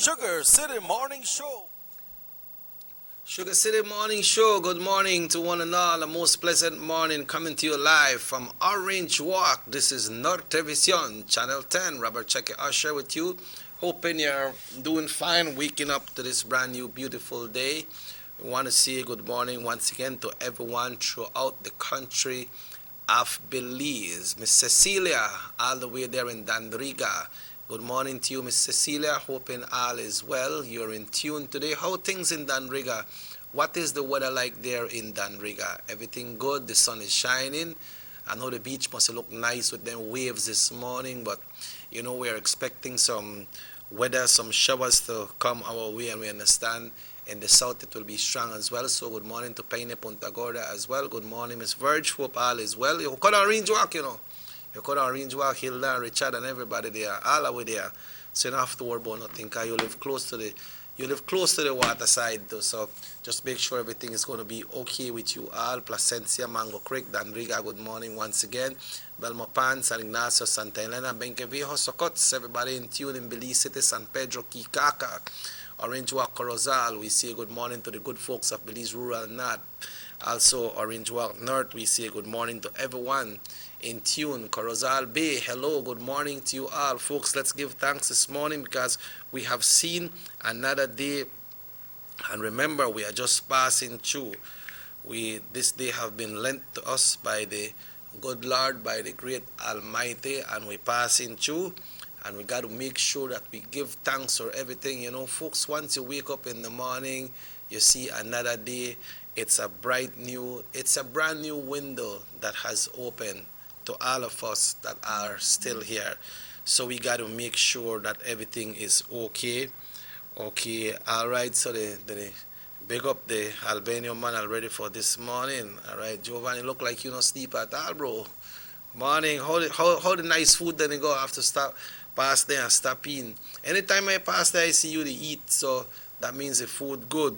Sugar City Morning Show. Sugar City Morning Show. Good morning to one and all. A most pleasant morning coming to you live from Orange Walk. This is Nortevision, Channel 10. Robert Checker Usher with you. Hoping you're doing fine, waking up to this brand new beautiful day. We want to say good morning once again to everyone throughout the country of Belize. Miss Cecilia, all the way there in Dandriga. Good morning to you, Miss Cecilia. Hoping all is well. You're in tune today. How things in Dandriga? What is the weather like there in Dandriga? Everything good? The sun is shining. I know the beach must look nice with them waves this morning, but we're expecting some weather, some showers to come our way, and we understand in the south it will be strong as well. So good morning to Paine Punta Gorda as well. Good morning, Miss Verge. Hope all is well. You could Orange Walk, You could Orange Walk, Hilda, Richard, and everybody there, all the way there. So you don't have to worry about nothing, because you live close to the water side too. So just make sure everything is going to be okay with you all. Placencia, Mango Creek, Danriga, good morning once again. Belmopan, San Ignacio, Santa Elena, Benqueviejo, Socots, everybody in tune in Belize City, San Pedro, Kikaka, Orange Walk, Corozal. We say good morning to the good folks of Belize Rural North. Also, Orange Walk North, we say good morning to everyone in tune. Corozal Bay, hello, good morning to you all. Folks, let's give thanks this morning because we have seen another day. And remember, we are just passing through. This day have been lent to us by the good Lord, by the great Almighty, and we're passing through. And we got to make sure that we give thanks for everything. Folks, once you wake up in the morning, you see another day. It's a brand new window that has opened to all of us that are still here. So we got to make sure that everything is okay. Okay, all right. So the big up the Albanian man already for this morning. All right, Giovanni, look like you don't sleep at all, bro. Morning. How the nice food then you go after stop pass there and stop in. Anytime I pass there, I see you to eat. So that means the food good.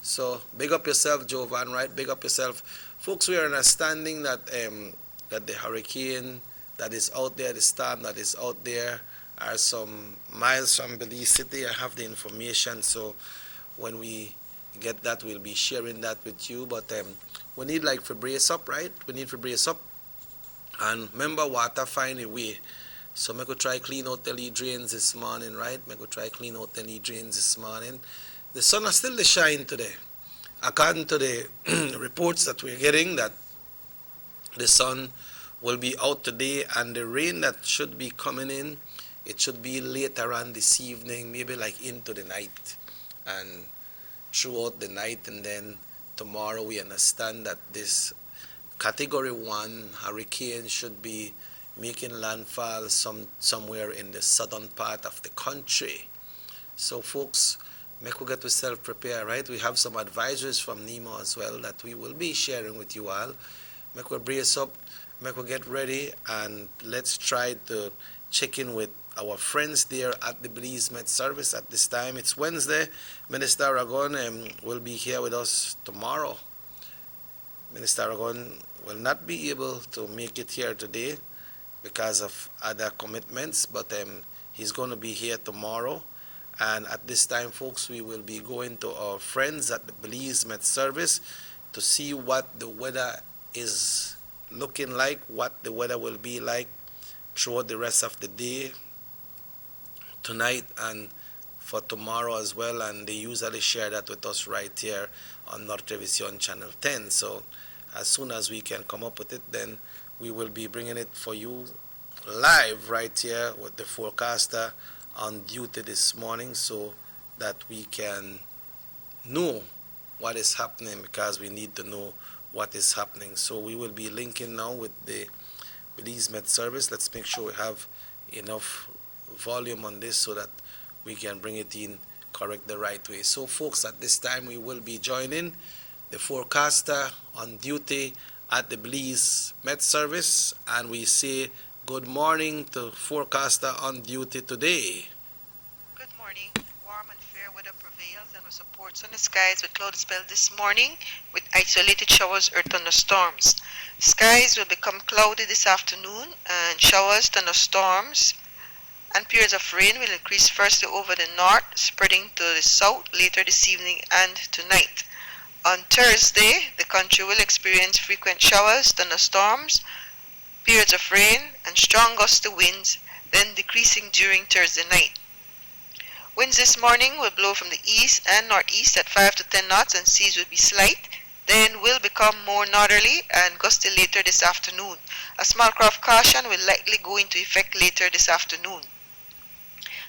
So big up yourself, Jovan, right? Big up yourself. Folks, we are understanding that that the hurricane that is out there, the storm that is out there, are some miles from Belize City. I have the information, so when we get that, we'll be sharing that with you. But we need to brace up, right? We need to brace up. And remember, water find a way. So I could try clean out the lead drains this morning, right? I could try clean out the lead drains this morning. The sun is still the shine today. According to the reports that we're getting, that the sun will be out today, and the rain that should be coming in, it should be later on this evening, maybe into the night and throughout the night. And then tomorrow we understand that this category 1 hurricane should be making landfall somewhere in the southern part of the country. So folks, make we get yourself prepared, right? We have some advisories from NEMO as well that we will be sharing with you all. Make we brace up, make we get ready, and let's try to check in with our friends there at the Belize Met Service at this time. It's Wednesday. Minister Aragon will be here with us tomorrow. Minister Aragon will not be able to make it here today because of other commitments, but he's going to be here tomorrow. And at this time, folks, we will be going to our friends at the Belize Met Service to see what the weather is looking like, what the weather will be like throughout the rest of the day, tonight, and for tomorrow as well. And they usually share that with us right here on Nortevision Channel 10. So as soon as we can come up with it, then we will be bringing it for you live right here with the forecaster on duty this morning, so that we can know what is happening, because we need to know what is happening. So we will be linking now with the Belize Met Service. Let's make sure we have enough volume on this so that we can bring it in correct the right way. So folks, at this time we will be joining the forecaster on duty at the Belize Met Service, and we say good morning to forecaster on duty today. Good morning. Warm and fair weather prevails and supports on the skies with cloudy spell this morning with isolated showers or thunderstorms. Skies will become cloudy this afternoon and showers, thunderstorms and periods of rain will increase firstly over the north, spreading to the south later this evening and tonight. On Thursday, the country will experience frequent showers, thunderstorms, periods of rain, and strong gusty winds, then decreasing during Thursday night. Winds this morning will blow from the east and northeast at 5 to 10 knots and seas will be slight, then will become more northerly and gusty later this afternoon. A small craft caution will likely go into effect later this afternoon.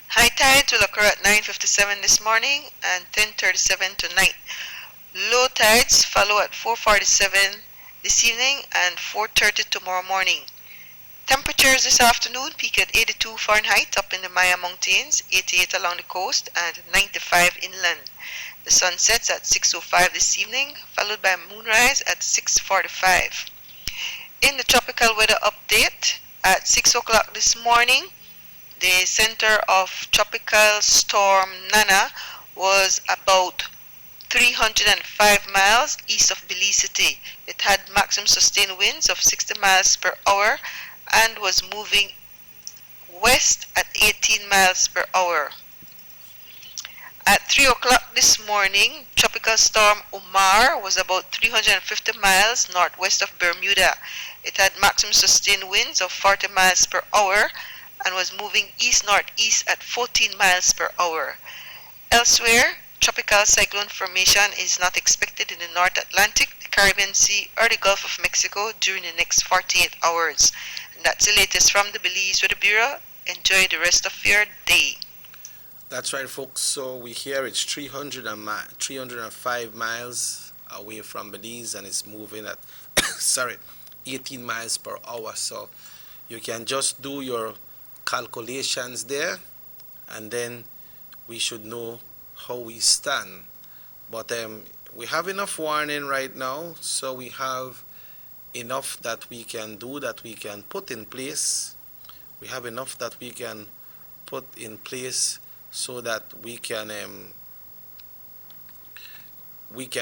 High tides will occur at 9:57 this morning and 10:37 tonight. Low tides follow at 4:47 this evening and 4:30 tomorrow morning. Temperatures this afternoon peak at 82 Fahrenheit up in the Maya Mountains, 88 along the coast, and 95 inland. The sun sets at 6:05 this evening, followed by moonrise at 6:45. In the tropical weather update, at 6 o'clock this morning, the center of tropical storm Nana was about 305 miles east of Belize City. It had maximum sustained winds of 60 miles per hour and was moving west at 18 miles per hour. At 3 o'clock this morning, Tropical Storm Omar was about 350 miles northwest of Bermuda. It had maximum sustained winds of 40 miles per hour and was moving east-northeast at 14 miles per hour. Elsewhere, tropical cyclone formation is not expected in the North Atlantic, the Caribbean Sea, or the Gulf of Mexico during the next 48 hours. And that's the latest from the Belize Weather Bureau. Enjoy the rest of your day. That's right, folks. So we hear it's 305 miles away from Belize and it's moving at 18 miles per hour. So you can just do your calculations there and then we should know how we stand. But we have enough warning right now, so we have enough that we can do, that we can put in place. We have enough that we can put in place so that we can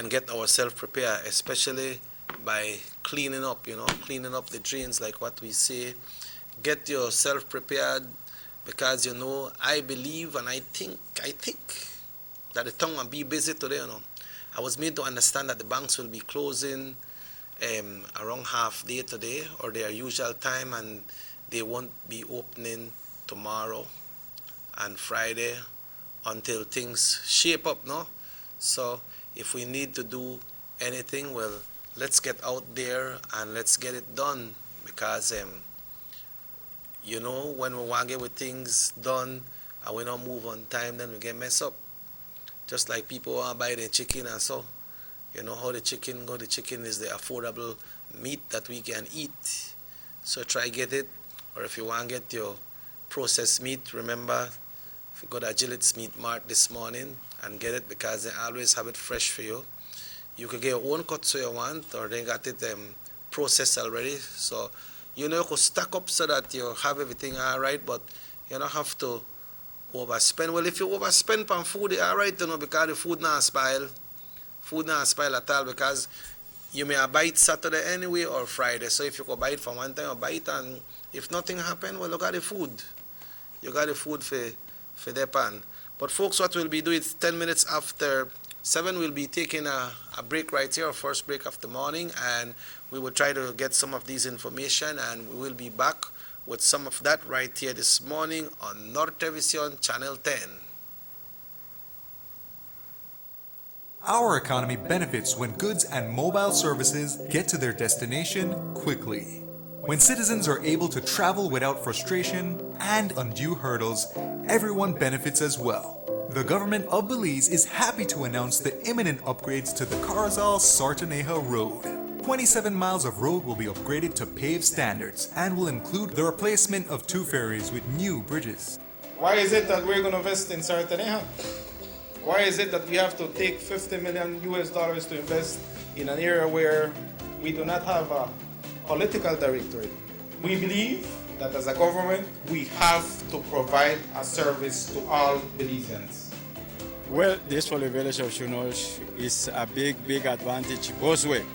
get ourselves prepared, especially by cleaning up, cleaning up the drains like what we say. Get yourself prepared because, I believe and I think that the town will be busy today, I was made to understand that the banks will be closing around half day today or their usual time, and they won't be opening tomorrow and Friday until things shape up, no? So if we need to do anything, well, let's get out there and let's get it done because, when we want to get with things done and we don't move on time, then we get messed up. Just like people want to buy their chicken and so. You know how the chicken go? The chicken is the affordable meat that we can eat. So try get it. Or if you want to get your processed meat, remember, if you go to Agilit's Meat Mart this morning and get it because they always have it fresh for you. You can get your own cut so you want, or they got it processed already. So, you could stack up so that you have everything all right, but you don't have to overspend. Well, if you overspend on food, it's all right, because the food not spoil. Food not spoil at all because you may buy it Saturday anyway or Friday. So if you could buy it for one time or buy it, and if nothing happen, well, look at the food. You got the food for their pan. But folks, what we'll be doing is 10 minutes after 7, we'll be taking a break right here, our first break of the morning, and we will try to get some of these information, and we will be back with some of that right here this morning on Nortevision Channel 10. Our economy benefits when goods and mobile services get to their destination quickly. When citizens are able to travel without frustration and undue hurdles, everyone benefits as well. The government of Belize is happy to announce the imminent upgrades to the Carazal-Sartaneja Road. 27 miles of road will be upgraded to paved standards and will include the replacement of 2 ferries with new bridges. Why is it that we're going to invest in Sartaneja? Why is it that we have to take $50 million to invest in an area where we do not have a political directorate? We believe that as a government, we have to provide a service to all Belizeans. Well, this for the village of Shunosh is a big advantage both ways.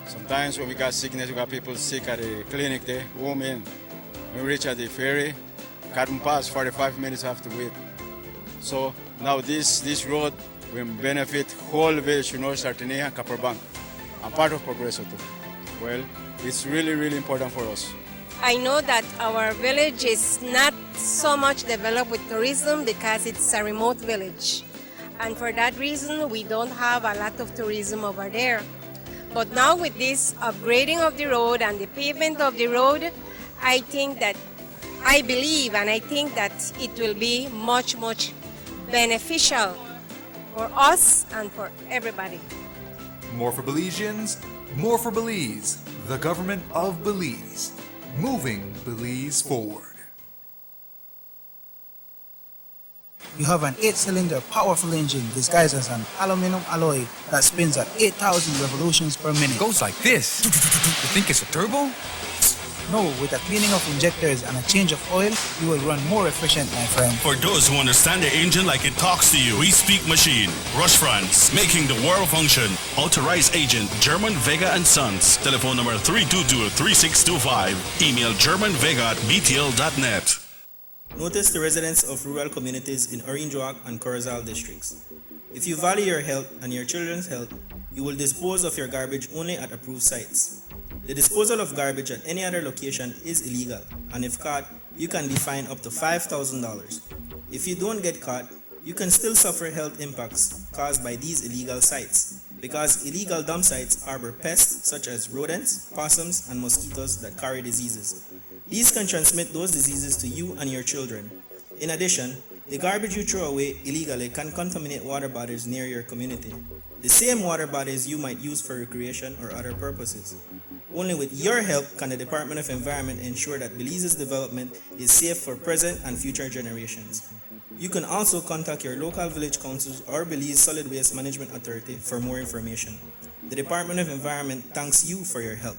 Sometimes when we got sickness, we got people sick at the clinic there, women. When we reach at the ferry, Cotton Pass, 45 minutes have to wait. So now this road will benefit whole village, Sartenia and Copper Bank, and part of Progreso too. Well, it's really, really important for us. I know that our village is not so much developed with tourism because it's a remote village. And for that reason, we don't have a lot of tourism over there. But now with this upgrading of the road and the pavement of the road, I believe and I think that it will be much, much beneficial for us and for everybody. More for Belizeans, more for Belize, the government of Belize, moving Belize forward. You have an 8-cylinder powerful engine disguised as an aluminum alloy that spins at 8,000 revolutions per minute. Goes like this. You think it's a turbo? No, with a cleaning of injectors and a change of oil, you will run more efficient, my friend. For those who understand the engine like it talks to you, we speak machine. Rush France, making the world function. Authorized agent, German Vega and Sons. Telephone number 322-3625. Email germanvega@btl.net. Notice the residents of rural communities in Orange Walk and Corozal districts. If you value your health and your children's health, you will dispose of your garbage only at approved sites. The disposal of garbage at any other location is illegal, and if caught, you can be fined up to $5,000. If you don't get caught, you can still suffer health impacts caused by these illegal sites, because illegal dump sites harbor pests such as rodents, possums, and mosquitoes that carry diseases. These can transmit those diseases to you and your children. In addition, the garbage you throw away illegally can contaminate water bodies near your community, the same water bodies you might use for recreation or other purposes. Only with your help can the Department of Environment ensure that Belize's development is safe for present and future generations. You can also contact your local village councils or Belize Solid Waste Management Authority for more information. The Department of Environment thanks you for your help.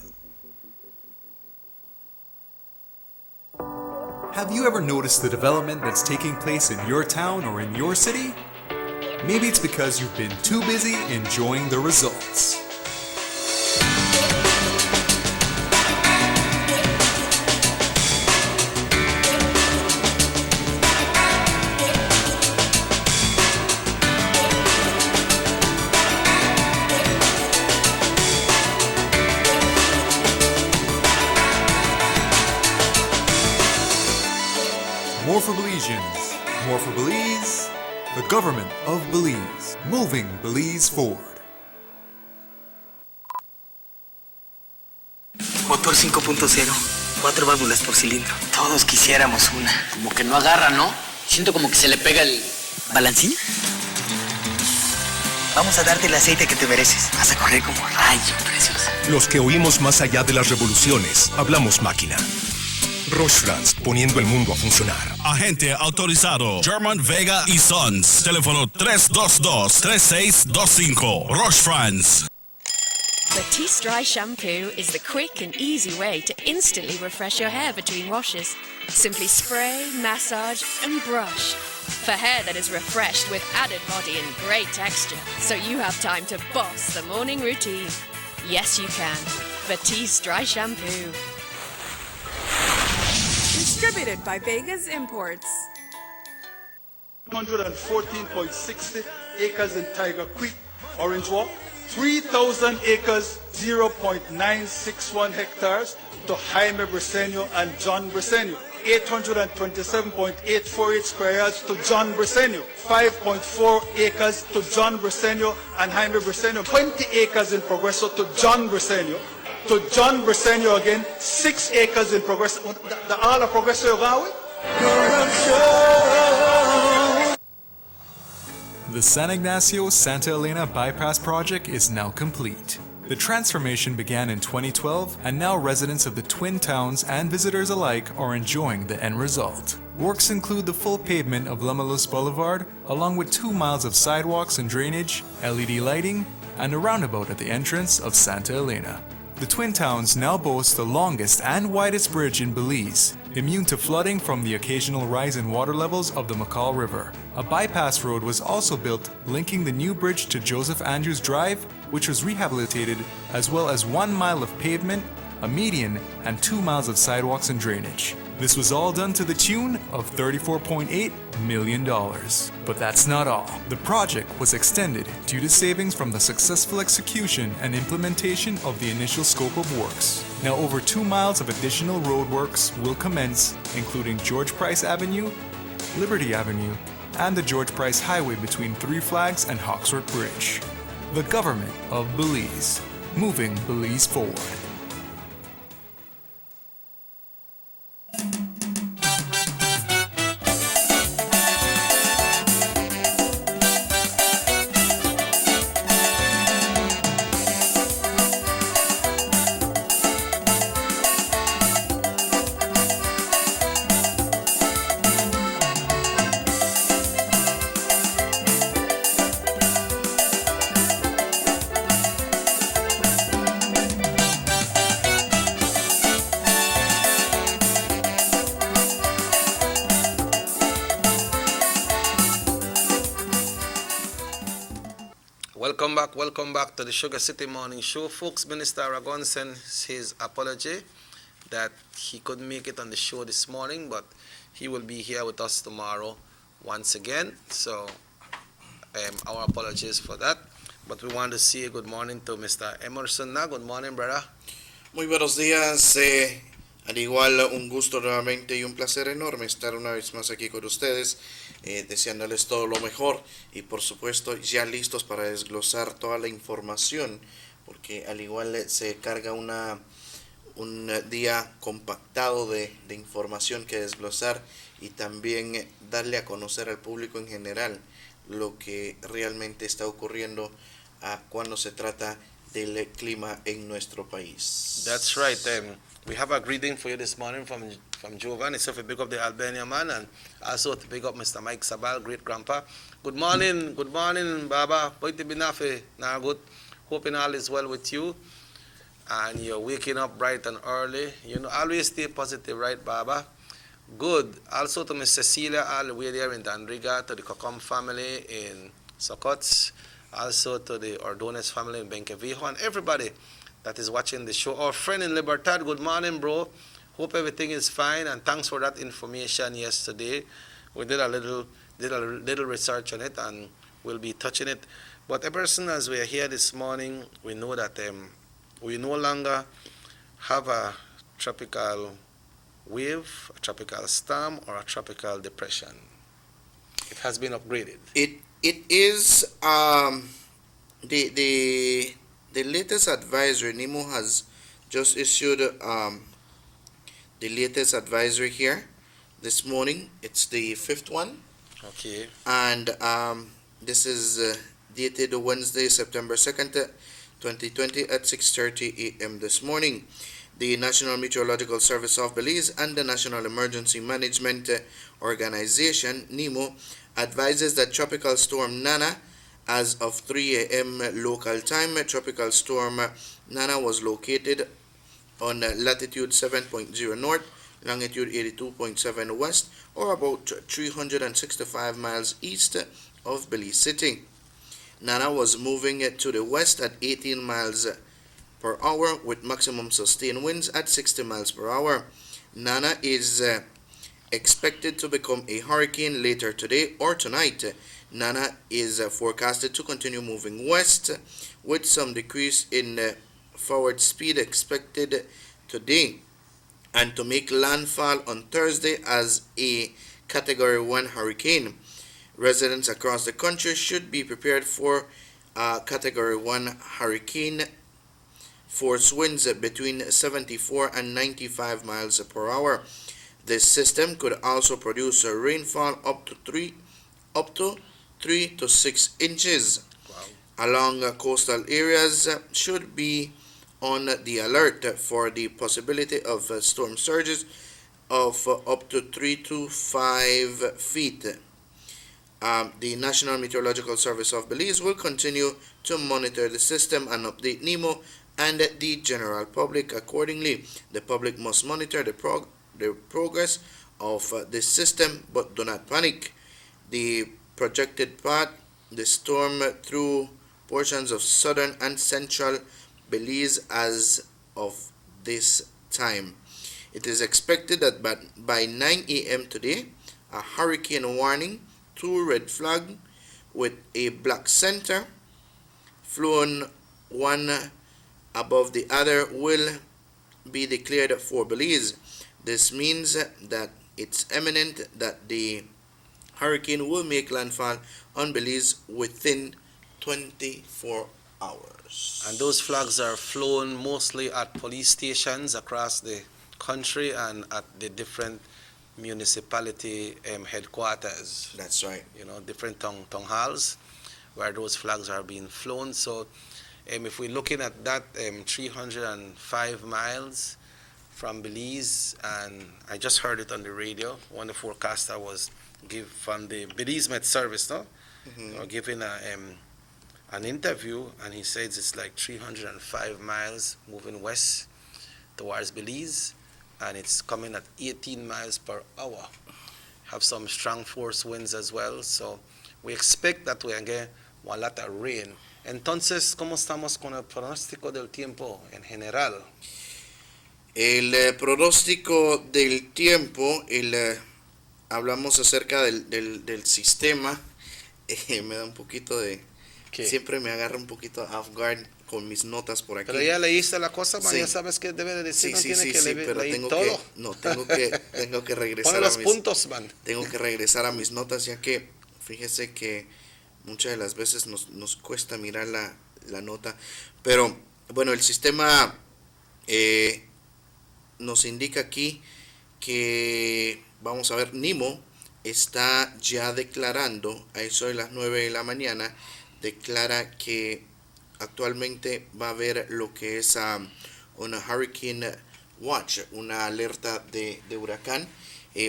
Have you ever noticed the development that's taking place in your town or in your city? Maybe it's because you've been too busy enjoying the results. More for Belizeans, more for Belize, the government of Belize, moving Belize forward. Motor 5.0, 4 válvulas por cilindro. Todos quisiéramos una. Como que no agarra, ¿no? Siento como que se le pega el balancín. Vamos a darte el aceite que te mereces. Vas a correr como rayo, preciosa. Los que oímos más allá de las revoluciones, hablamos máquina. Roche France, poniendo el mundo a funcionar. Agente autorizado, German Vega y Sons. Teléfono 322-3625. Rush France. Batiste Dry Shampoo is the quick and easy way to instantly refresh your hair between washes. Simply spray, massage, and brush. For hair that is refreshed with added body and great texture, so you have time to boss the morning routine. Yes, you can. Batiste Dry Shampoo. Distributed by Vegas Imports. 114.60 acres in Tiger Creek, Orange Walk. 3,000 acres, 0.961 hectares to Jaime Briceño and John Briceño. 827.848 square yards to John Briceño. 5.4 acres to John Briceño and Jaime Briceño. 20 acres in Progreso to John Briceño. To John Briceño again, 6 acres in Progreso. The all of Progreso you go with? The San Ignacio-Santa Elena Bypass project is now complete. The transformation began in 2012, and now residents of the Twin Towns and visitors alike are enjoying the end result. Works include the full pavement of Lamalus Boulevard, along with 2 miles of sidewalks and drainage, LED lighting, and a roundabout at the entrance of Santa Elena. The Twin Towns now boast the longest and widest bridge in Belize, immune to flooding from the occasional rise in water levels of the McCall River. A bypass road was also built linking the new bridge to Joseph Andrews Drive, which was rehabilitated, as well as 1 mile of pavement, a median, and 2 miles of sidewalks and drainage. This was all done to the tune of $34.8 million. But that's not all. The project was extended due to savings from the successful execution and implementation of the initial scope of works. Now over 2 miles of additional roadworks will commence, including George Price Avenue, Liberty Avenue, and the George Price Highway between Three Flags and Hawksworth Bridge. The government of Belize, moving Belize forward. Welcome back to the Sugar City Morning Show. Folks, Minister Aragon sends his apology that he couldn't make it on the show this morning, but he will be here with us tomorrow once again. So our apologies for that. But we want to say good morning to Mr. Emerson now. Good morning, brother. Muy buenos días. Al igual, un gusto nuevamente y un placer enorme estar una vez más aquí con ustedes, deseándoles todo lo mejor y por supuesto ya listos para desglosar toda la información, porque al igual se carga un día compactado de información que desglosar y también darle a conocer al público en general lo que realmente está ocurriendo cuando se trata del clima en nuestro país. That's right. We have a greeting for you this morning from Jovan. It's to pick up the Albania man and also to pick up Mr. Mike Sabal, great grandpa. Good morning, Baba. Boyti binafe na good. Hoping all is well with you and you're waking up bright and early. You know, always stay positive, right, Baba? Good. Also to Miss Cecilia, all the way there in Dandriga, to the Kokom family in Sokots, also to the Ordones family in Benkevijo, and everybody that is watching the show. Our friend in Libertad, good morning, bro. Hope everything is fine, and thanks for that information yesterday. We did a little research on it, and we'll be touching it. But Emerson, as we are here this morning, we know that we no longer have a tropical wave, a tropical storm, or a tropical depression. It has been upgraded. It is the latest advisory. NEMO has just issued the latest advisory here this morning. It's the 5th one. Okay. And this is dated Wednesday, September 2nd, 2020 at 6:30 a.m. this morning. The National Meteorological Service of Belize and the National Emergency Management Organization, NEMO, advises that Tropical Storm Nana, as of 3 a.m. local time, Tropical Storm Nana was located on latitude 7.0 north, longitude 82.7 west, or about 365 miles east of Belize City. Nana was moving to the west at 18 miles per hour with maximum sustained winds at 60 miles per hour. Nana is expected to become a hurricane later today or tonight. Nana is forecasted to continue moving west with some decrease in forward speed expected today and to make landfall on Thursday as a Category 1 hurricane. Residents across the country should be prepared for Category 1 hurricane force winds between 74 and 95 miles per hour. This system could also produce a rainfall up to 3 to 6 inches. Wow. Along coastal areas should be on the alert for the possibility of storm surges of up to 3 to 5 feet. The National Meteorological Service of Belize will continue to monitor the system and update NEMO and the general public accordingly. The public must monitor the progress of this system, but do not panic. The projected path, the storm through portions of southern and central Belize as of this time. It is expected that by 9 a.m. today, a hurricane warning, 2 red flag with a black center, flown one above the other, will be declared for Belize. This means that it's imminent that the hurricane will make landfall on Belize within 24 hours. And those flags are flown mostly at police stations across the country and at the different municipality headquarters. That's right. Different town halls where those flags are being flown. So if we're looking at that 305 miles from Belize, and I just heard it on the radio, one of the forecaster was from the Belize Met Service, giving an interview, and he says it's like 305 miles moving west towards Belize, and it's coming at 18 miles per hour. Have some strong force winds as well, so we expect that we're going to get a lot of rain. Entonces, ¿cómo estamos con el pronóstico del tiempo en general? El pronóstico del tiempo, hablamos acerca del sistema. Me da un poquito de... ¿Qué? Siempre me agarra un poquito off guard con mis notas por aquí. Pero ya leíste la cosa, Sí. ya sabes qué debe de decir, Sí, no tiene que pero leer tengo todo. tengo que regresar Pone los puntos, man. Tengo que regresar a mis notas, ya que fíjese que muchas de las veces nos cuesta mirar la nota. Pero bueno, el sistema nos indica aquí que, vamos a ver, Nimo está ya declarando, a eso de las 9 de la mañana, declara que actualmente va a haber lo que es una Hurricane Watch, una alerta de huracán.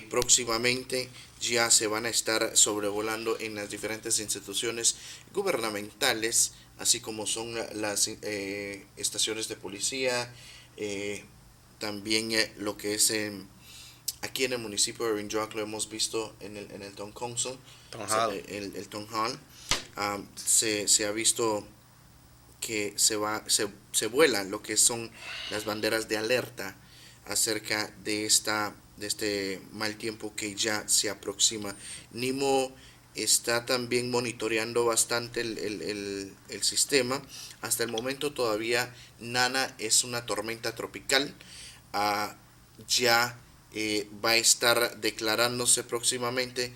Próximamente ya se van a estar sobrevolando en las diferentes instituciones gubernamentales, así como son las estaciones de policía, también lo que es aquí en el municipio de Orange Walk, lo hemos visto en el Town Council, el Town Hall. Se ha visto que se vuelan lo que son las banderas de alerta acerca de este mal tiempo que ya se aproxima. Nimo está también monitoreando bastante el sistema. Hasta el momento todavía Nana es una tormenta tropical. Ya va a estar declarándose próximamente,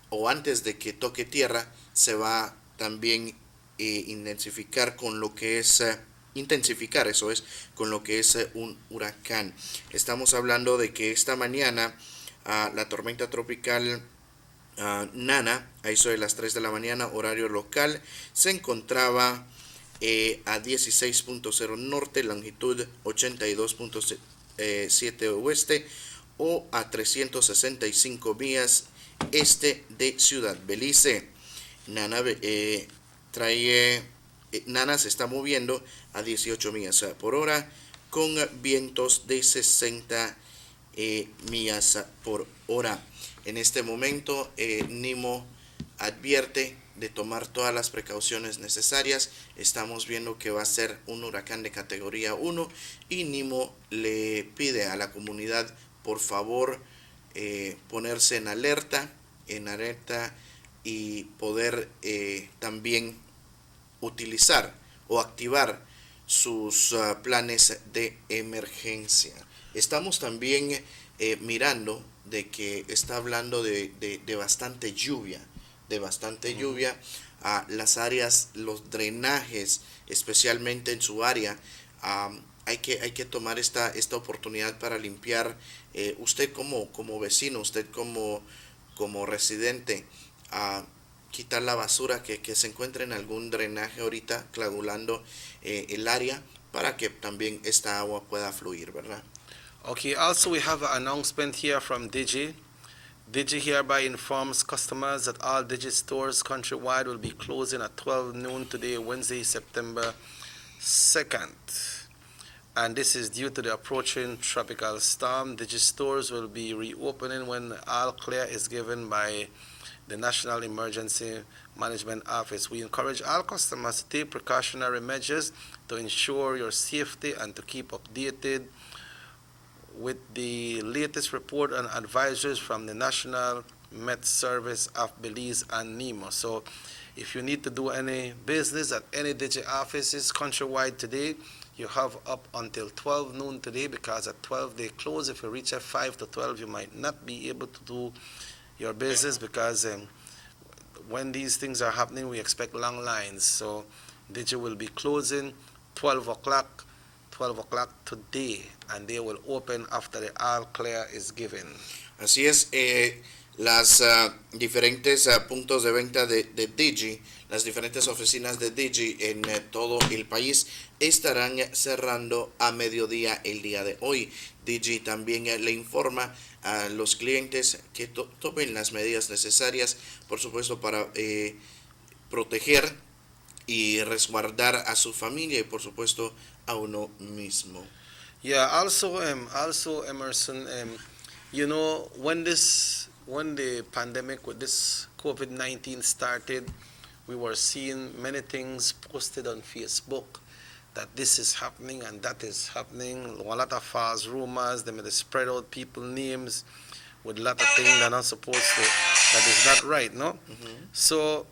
o antes de que toque tierra, se va también intensificar con lo que es con lo que es un huracán. Estamos hablando de que esta mañana la tormenta tropical Nana, a eso de las 3 de la mañana horario local, se encontraba a 16.0 norte, longitud 82.7 oeste, o a 365 millas este de Ciudad Belice. Nana se está moviendo a 18 millas por hora con vientos de 60 millas por hora. En este momento Nimo advierte de tomar todas las precauciones necesarias. Estamos viendo que va a ser un huracán de categoría 1 y Nimo le pide a la comunidad por favor ponerse en alerta y poder también utilizar o activar sus planes de emergencia. Estamos también mirando de que está hablando de bastante lluvia, las áreas, los drenajes, especialmente en su área. Hay que tomar esta oportunidad para limpiar. Usted como vecino, usted como residente, quitar la basura que se encuentre en algún drenaje ahorita, coagulando el área, para que también esta agua pueda fluir, ¿verdad? Okay, also we have an announcement here from Digi. Digi hereby informs customers that all Digi stores countrywide will be closing at 12 noon today, Wednesday, September 2nd. And this is due to the approaching tropical storm. Digi stores will be reopening when all clear is given by the National Emergency Management Office. We encourage all customers to take precautionary measures to ensure your safety and to keep updated with the latest report and advisories from the National Met Service of Belize and NEMO. So if you need to do any business at any Digi offices countrywide today, you have up until 12 noon today, because at 12 they close. If you reach at 5 to 12, you might not be able to do your business, because when these things are happening, we expect long lines. So Digi will be closing 12 o'clock today, and they will open after the all clear is given. Así es, las diferentes puntos de venta de Digi, las diferentes oficinas de Digi en todo el país estarán cerrando a mediodía el día de hoy. Digi también le informa a los clientes que tomen las medidas necesarias, por supuesto, para proteger y resguardar a su familia y, por supuesto, a uno mismo. Yeah, also Emerson, you know, when the pandemic with this COVID-19 started, we were seeing many things posted on Facebook that this is happening and that is happening. A lot of false rumors. They may spread out people names with a lot of things that are not supposed to. That is not right, no? Mm-hmm. So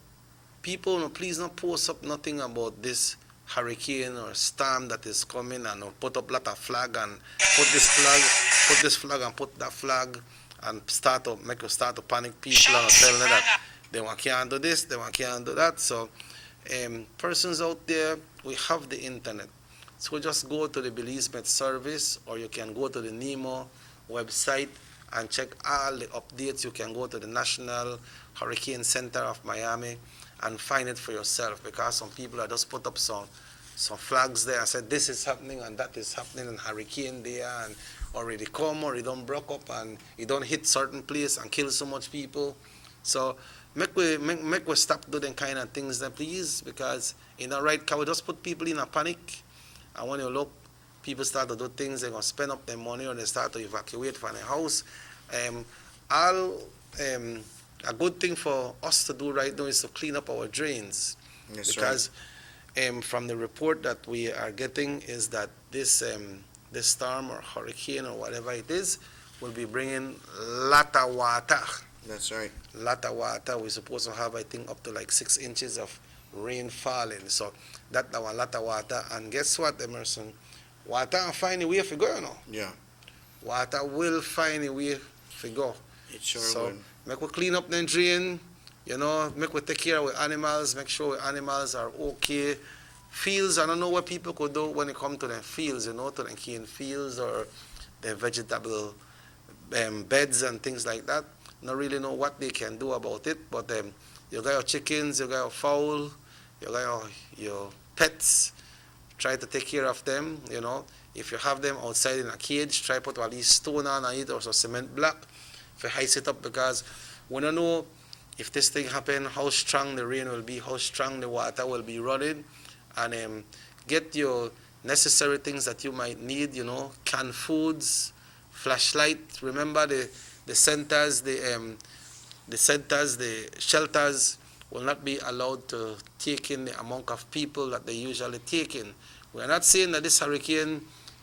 people, no, please don't post up nothing about this hurricane or storm that is coming, and put up a lot of flag and put this flag and put that flag, and make you start to panic people and tell them that they can't do this, they can't do that. So persons out there, we have the internet. So just go to the Belize Met Service, or you can go to the NEMO website and check all the updates. You can go to the National Hurricane Center of Miami and find it for yourself, because some people are just put up some flags there and said this is happening and that is happening, and hurricane there and already come, or it don't broke up and it don't hit certain place and kill so much people. So make we stop doing kind of things then, please, because in the right car we just put people in a panic, and when you look, people start to do things, they're gonna spend up their money, or they start to evacuate from their house. A good thing for us to do right now is to clean up our drains. Yes, because from the report that we are getting is that this storm or hurricane or whatever it is will be bringing lot of water. That's right. Lot of water. We're supposed to have, I think, up to like 6 inches of rain falling. So that's a lot of water. And guess what, Emerson? Water will find a way to go, you know. Yeah. Water will find a way to go. It sure So will. make we clean up the drain, you know, make we take care of our animals, make sure our animals are okay. Fields, I don't know what people could do when it comes to the fields, you know, to the cane fields or the vegetable beds and things like that. Not really know what they can do about it, but you got your chickens, you got your fowl, you got your pets. Try to take care of them, you know. If you have them outside in a cage, try put at least stone on it or some cement block to ice it up, because we don't know if this thing happen, how strong the rain will be, how strong the water will be running, and get your necessary things that you might need, you know, canned foods, flashlight. Remember the centers, the shelters will not be allowed to take in the amount of people that they usually take in. We are not saying that this hurricane,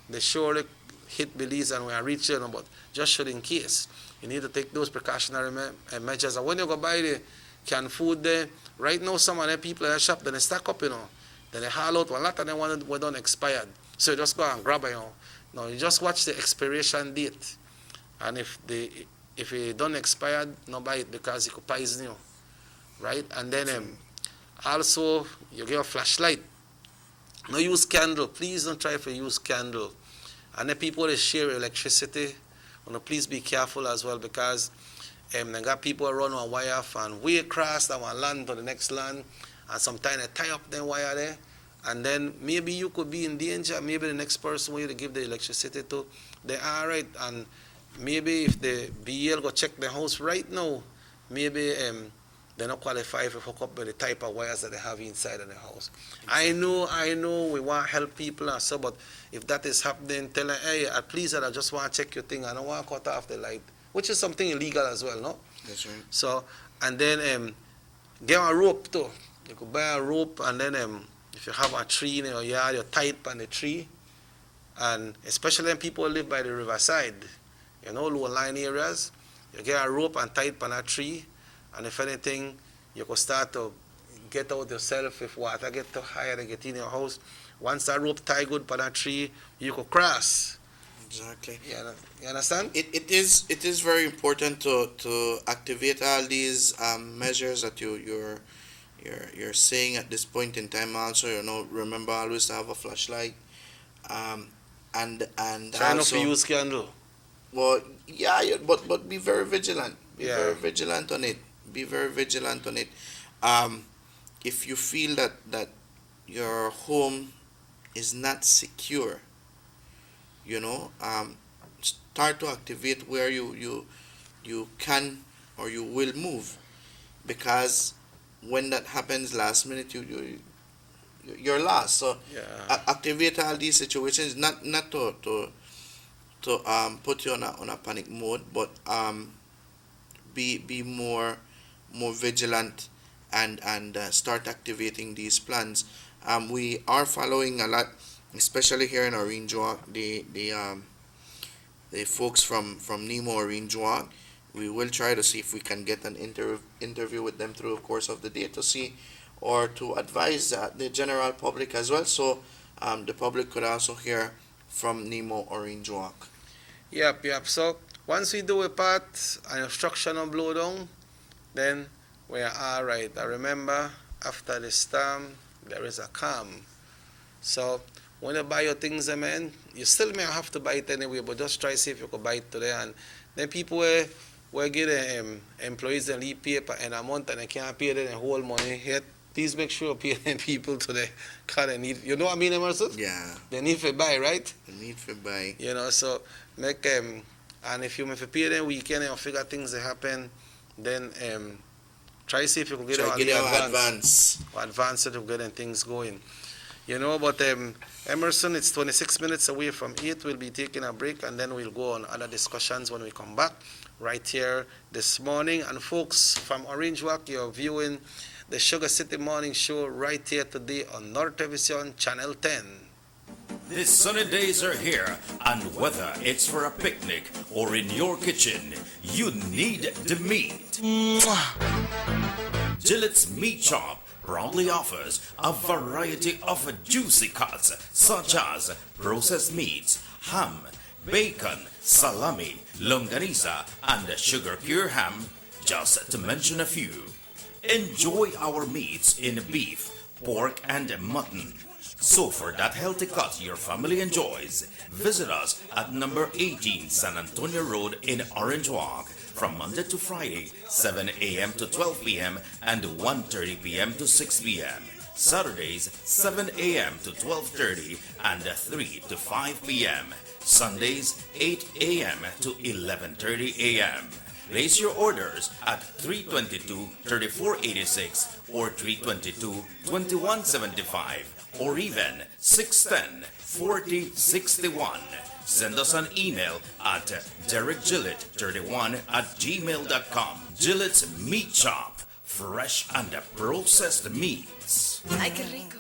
they surely hit Belize and we are reaching, but just should in case. You need to take those precautionary measures. And when you go buy the canned food there, right now some of the people in the shop, then they stack up, you know. Then they haul out, a lot of them were done expired. So you just go and grab it, you know. No, you just watch the expiration date. And if it don't expire, no buy it, because it could poison you. Right? And then also you get a flashlight. No use candle. Please don't try to use candle. And the people that share electricity, please be careful as well, because they got people run on wire from way across that one land to the next land, and sometimes they tie up the wire there, and then maybe you could be in danger. Maybe the next person you to give the electricity to, they are right, and maybe if the BL go check the house right now, maybe they're not qualified to hook up with the type of wires that they have inside of the house. Exactly. I know we want to help people and so, but if that is happening, tell them, hey, please, I just want to check your thing. I don't want to cut off the light, which is something illegal as well, no? That's right. So, and then get a rope too. You could buy a rope, and then if you have a tree in your yard, you tie it on the tree, And especially when people live by the riverside, low-lying areas, you get a rope and tie it on a tree, and if anything, you could start to get out yourself if water get too high and get in your house. Once that rope tie good on a tree, you could cross. Exactly. You understand? It is very important to activate all these measures that you're saying at this point in time. Also, remember always to have a flashlight, and try not also to use candle. Well, yeah, but be very vigilant. Very vigilant on it. Be very vigilant on it. If you feel that your home is not secure, start to activate where you can or you will move, because when that happens last minute, you're lost. So activate all these situations, not to put you on a panic mode, but be more vigilant and start activating these plans. We are following a lot, especially here in Orange Walk, the folks from Nemo Orange Walk. We will try to see if we can get an interview with them through the course of the day to see or to advise the general public as well, so the public could also hear from Nemo Orange Walk. Yep. So once we do a part and instruction on blow down, then we are all right. I remember after the storm, there is a calm. So when you buy your things, man, you still may have to buy it anyway, but just try to see if you could buy it today. And then people will give the employees the leave paper in a month and they can't pay them the whole money yet. Please make sure you pay them people today, because they need, you know what I mean, Emerson? Yeah. They need to buy, right? They need to buy. So make and if you pay them weekend and figure things that happen, then try to see if you can get advance so to get things going. But Emerson, it's 26 minutes away from 8. We'll be taking a break and then we'll go on other discussions when we come back right here this morning. And folks from Orange Walk, you're viewing the Sugar City Morning Show right here today on North Television Channel 10. The sunny days are here, and whether it's for a picnic or in your kitchen, you need the meat. Gillette's Meat Shop proudly offers a variety of juicy cuts such as processed meats, ham, bacon, salami, longaniza, and sugar cure ham, just to mention a few. Enjoy our meats in beef, pork, and mutton. So for that healthy cut your family enjoys, visit us at number 18 San Antonio Road in Orange Walk from Monday to Friday, 7 a.m. to 12 p.m. and 1:30 p.m. to 6 p.m. Saturdays, 7 a.m. to 12:30 and 3 to 5 p.m. Sundays, 8 a.m. to 11:30 a.m. Place your orders at 322-3486 or 322-2175 or even 610-4061. Send us an email at derekgillett31@gmail.com. Gillette's Meat Shop, fresh and processed meats. Ay, qué rico.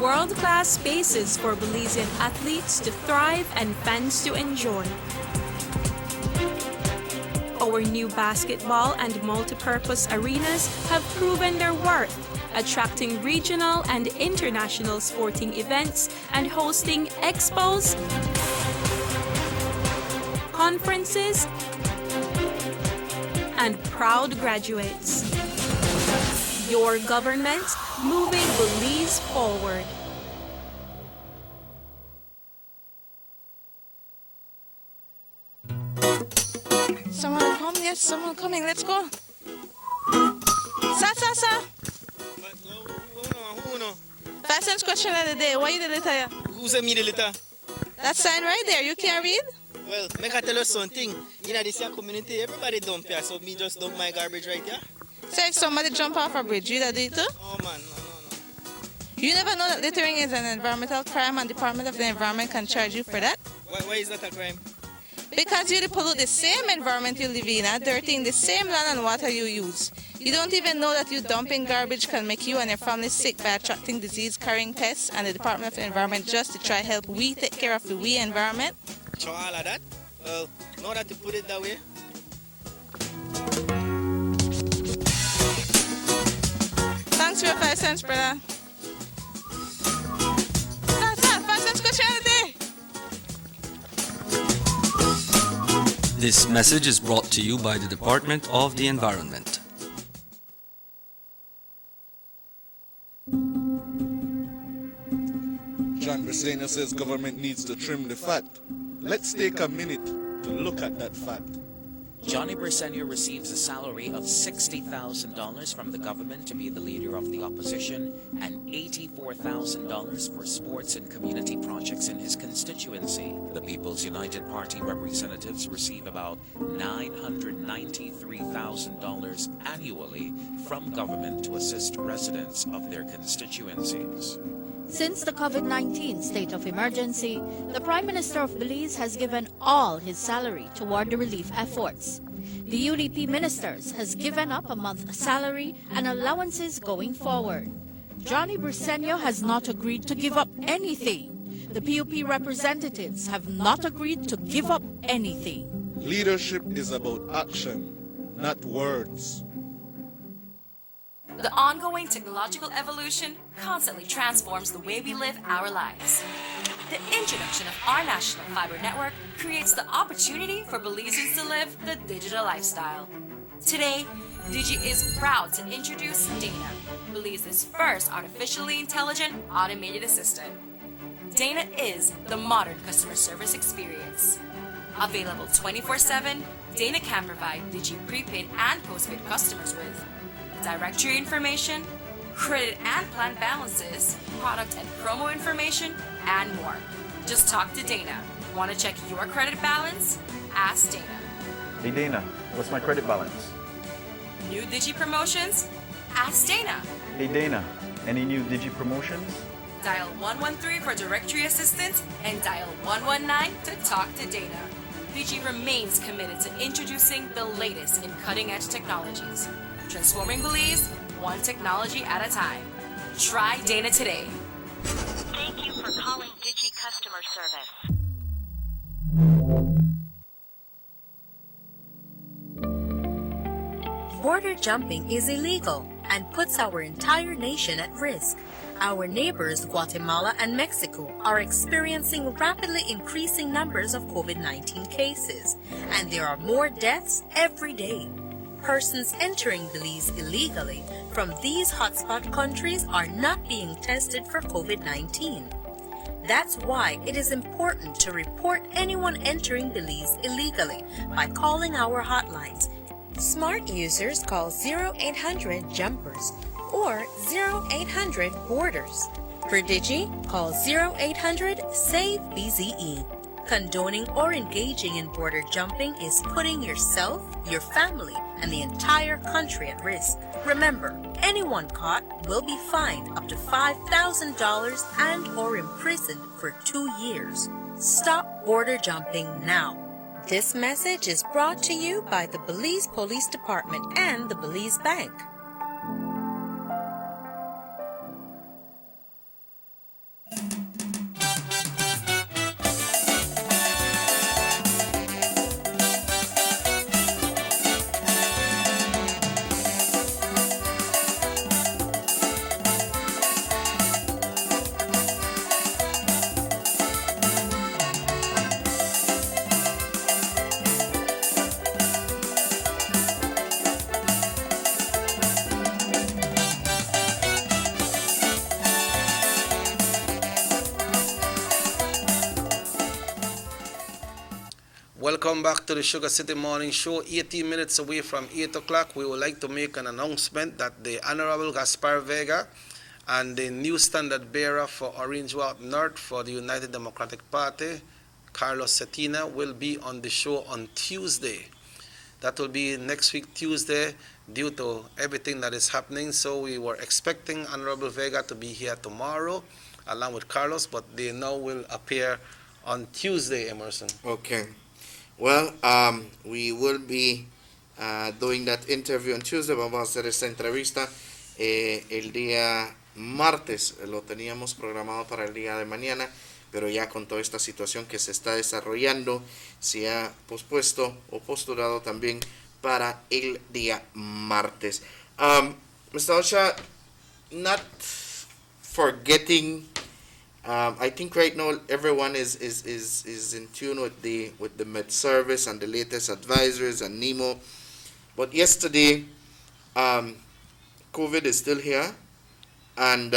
World-class spaces for Belizean athletes to thrive and fans to enjoy. Our new basketball and multi-purpose arenas have proven their worth, attracting regional and international sporting events and hosting expos, conferences, and proud graduates. Your government moving Belize forward. Someone come? Yes, someone coming. Let's go. Sa. Fastest question of the day. Why you the letter? Who's a me the letter? That sign right there. You can't read? Well, make I tell you something. In this community, everybody dump here, so me just dump my garbage right here. So if somebody jump off a bridge, you that do it too? Oh man, no. You never know that littering is an environmental crime and Department of the Environment can charge you for that? Why is that a crime? Because you pollute the same environment you live in, dirtying the same land and water you use. You don't even know that you dumping garbage can make you and your family sick by attracting disease-carrying pests, and the Department of the Environment just to try help we take care of the we environment? So all of that? Well, now that you put it that way. Thanks for your 5 cents, brother. That's 5 cents question of the day. This message is brought to you by the Department of the Environment. John Briseño says government needs to trim the fat. Let's take a minute to look at that fat. Johnny Briseño receives a salary of $60,000 from the government to be the leader of the opposition and $84,000 for sports and community projects in his constituency. The People's United Party representatives receive about $993,000 annually from government to assist residents of their constituencies. Since the COVID-19 state of emergency, the Prime Minister of Belize has given all his salary toward the relief efforts. The UDP ministers has given up a month's salary and allowances going forward. Johnny Briseño has not agreed to give up anything. The PUP representatives have not agreed to give up anything. Leadership is about action, not words. The ongoing technological evolution constantly transforms the way we live our lives. The introduction of our national fiber network creates the opportunity for Belizeans to live the digital lifestyle. Today, Digi is proud to introduce Dana, Belize's first artificially intelligent automated assistant. Dana is the modern customer service experience. Available 24/7, Dana can provide Digi prepaid and postpaid customers with directory information, credit and plan balances, product and promo information, and more. Just talk to Dana. Want to check your credit balance? Ask Dana. Hey Dana, what's my credit balance? New Digi promotions? Ask Dana. Hey Dana, any new Digi promotions? Dial 113 for directory assistance and dial 119 to talk to Dana. Digi remains committed to introducing the latest in cutting-edge technologies. Transforming Belize, one technology at a time. Try Dana today. Thank you for calling Digi Customer Service. Border jumping is illegal and puts our entire nation at risk. Our neighbors, Guatemala and Mexico, are experiencing rapidly increasing numbers of COVID-19 cases, and there are more deaths every day. Persons entering Belize illegally from these hotspot countries are not being tested for COVID-19. That's why it is important to report anyone entering Belize illegally by calling our hotlines. Smart users call 0800-JUMPERS or 0800-BORDERS. For Digi, call 0800-SAVE-BZE. Condoning or engaging in border jumping is putting yourself, your family, and the entire country at risk. Remember, anyone caught will be fined up to $5,000 and or imprisoned for 2 years. Stop border jumping now. This message is brought to you by the Belize Police Department and the Belize Bank. Welcome back to the Sugar City Morning Show. 18 minutes away from 8 o'clock, we would like to make an announcement that the Honorable Gaspar Vega and the new standard bearer for Orange Walk North for the United Democratic Party, Carlos Cetina, will be on the show on Tuesday. That will be next week, Tuesday, due to everything that is happening. So we were expecting Honorable Vega to be here tomorrow, along with Carlos, but they now will appear on Tuesday, Emerson. Okay. Well, we will be doing that interview on Tuesday. Vamos a hacer esta entrevista el día martes. Lo teníamos programado para el día de mañana, pero ya con toda esta situación que se está desarrollando, se ha pospuesto o postulado también para el día martes. Mr. Osha, not forgetting, I think right now everyone is in tune with the Med Service and the latest advisories and NEMO. But yesterday, COVID is still here, and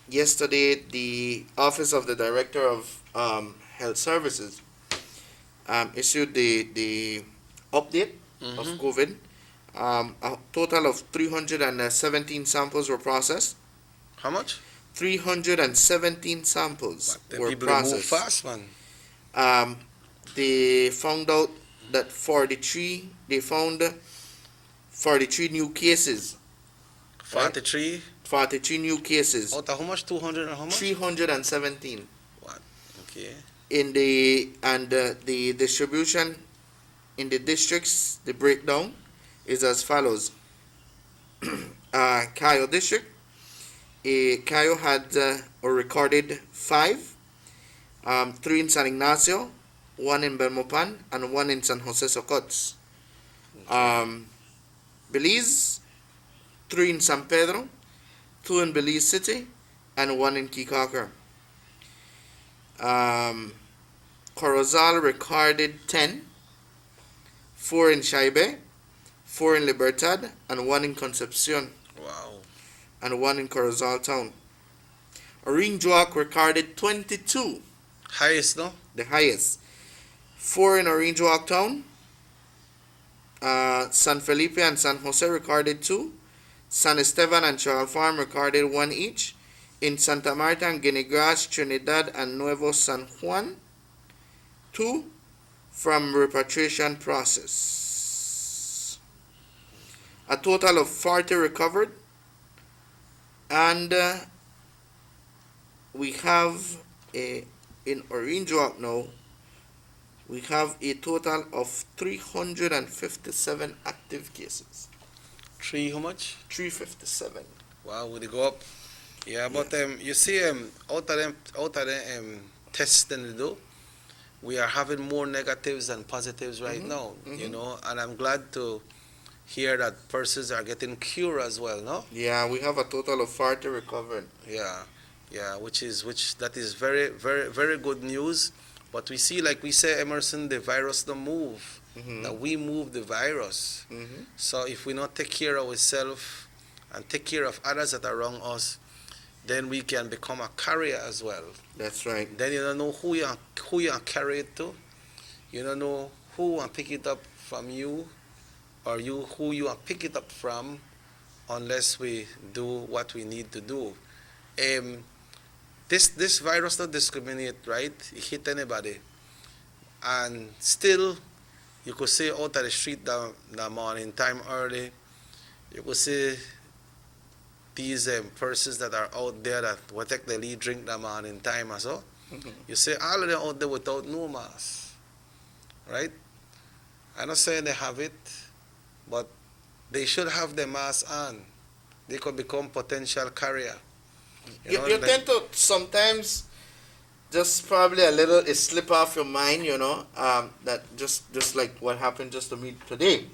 yesterday the Office of the Director of Health Services issued the update of COVID. A total of 317 samples were processed. How much? 317 samples were people processed. move fast, man. They found out that 43 new cases. 43? Right? 43 new cases. Out of how much? 200 and how much? 317. What? Okay. In the distribution in the districts, the breakdown is as follows. Cayo district, Cayo had or recorded 5, 3 in San Ignacio, 1 in Belmopan, and 1 in San Jose Socots. Belize, 3 in San Pedro, 2 in Belize City, and 1 in Kikaka. Corozal recorded 10, 4 in Shaibe, 4 in Libertad, and 1 in Concepcion. Wow. And 1 in Corozal town. Orinjuak recorded 22. Highest, no? The highest. 4 in Orinjuak town. San Felipe and San Jose recorded 2. San Esteban and Charles Farm recorded 1 each. In Santa Marta and Guinea Grass, Trinidad and Nuevo San Juan, 2 from repatriation process. A total of 40 recovered, and we have in Orinjuak now, we have a total of 357 active cases. How much? 357. Wow, would it go up? Yeah, but you see, out of them tests than they do, we are having more negatives than positives right now. You know, and I'm glad to hear that persons are getting cured as well. No? Yeah, we have a total of 40 recovered. Yeah, that is very, very, very good news. But we see, like we say, Emerson, the virus don't move. That we move the virus. So if we not take care of ourselves and take care of others that are around us, then we can become a carrier as well. That's right. Then you don't know who you carry it to. You don't know who will pick it up from you, or who you will pick it up from, unless we do what we need to do. This virus don't discriminate, right? It hit anybody, and still, you could see out of the street the morning time early, you could see these persons that are out there that will take the lead drink the morning time or so. You see all of them out there without no mask, right? I'm not saying they have it, but they should have the mask on. They could become potential carrier. You tend to sometimes just probably a little it slip off your mind, you know, that just like what happened just to me today.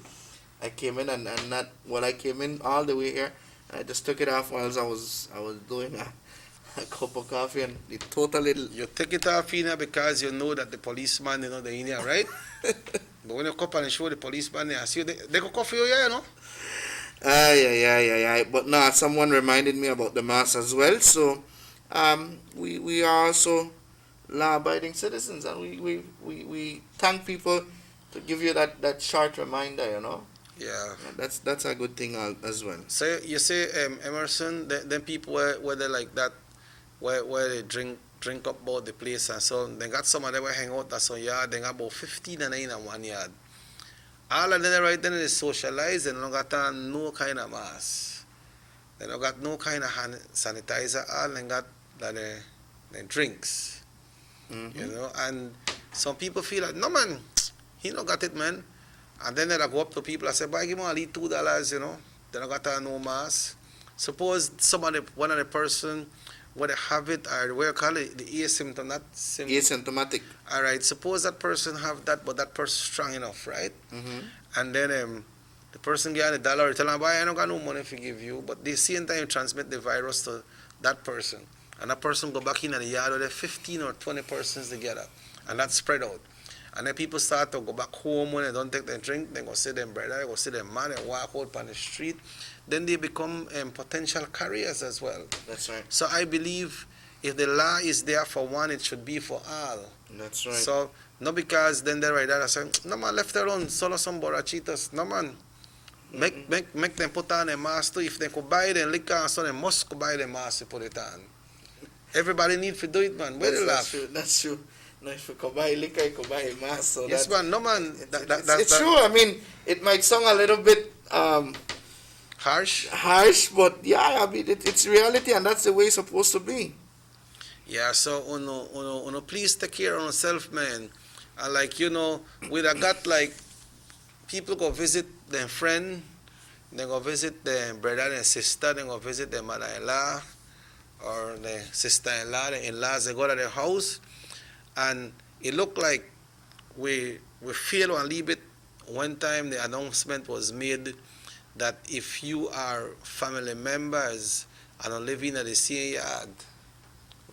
I came in and not when I came in all the way here, I just took it off whilst I was doing a cup of coffee, and it totally. You take it off in here because you know that the policeman, you know, they're in here, right? But when you come and show the policeman, they ask you, they go coffee you, you know? Yeah. But now someone reminded me about the mask as well. So, we are also law-abiding citizens, and we thank people to give you that short reminder, you know. Yeah. That's a good thing as well. So you say, Emerson, then people where they like that, where they drink up about the place and so they got some of them where hang out that's on yard. They got about 15 and 9 in one yard. All of them right then is socialized and they don't got no kind of mask. They don't got no kind of hand sanitizer. All they got that they drinks. You know, and some people feel like, no man, he don't got it, man. And then they go up to people and say, boy, give me only $2, you know. They don't got no mask. Suppose one of the person where they have it, or what you call it, the asymptomatic. All right, suppose that person have that, but that person strong enough, right? And then the person get $1, tell them, boy, I don't got no money to give you, but the same time transmit the virus to that person. And that person go back in the yard with 15 or 20 persons together, and that spread out. And then people start to go back home when they don't take their drink, they go see them brother, they go see them man, they walk out on the street. Then they become potential carriers as well. That's right. So I believe if the law is there for one, it should be for all. That's right. So, not because then they're right there saying, no man, left alone, solo some borachitas. No man, make them put on a mask too. If they could buy the liquor, so they must go buy the mask to put it on. Everybody need to do it, man. Where they laugh? That's true. No, if you could buy liquor, you could buy a mask. So yes, man. No, man. It's true. I mean, it might sound a little bit harsh, but yeah, I mean, it's reality, and that's the way it's supposed to be. Yeah, so uno please take care of yourself, man. And like, you know, we have got like people go visit their friend, they go visit their brother and sister, they go visit their mother-in-law or their sister-in-law, their in-laws, they go to their house, and it looked like we failed a little bit. One time the announcement was made that if you are family members and are living in the same yard,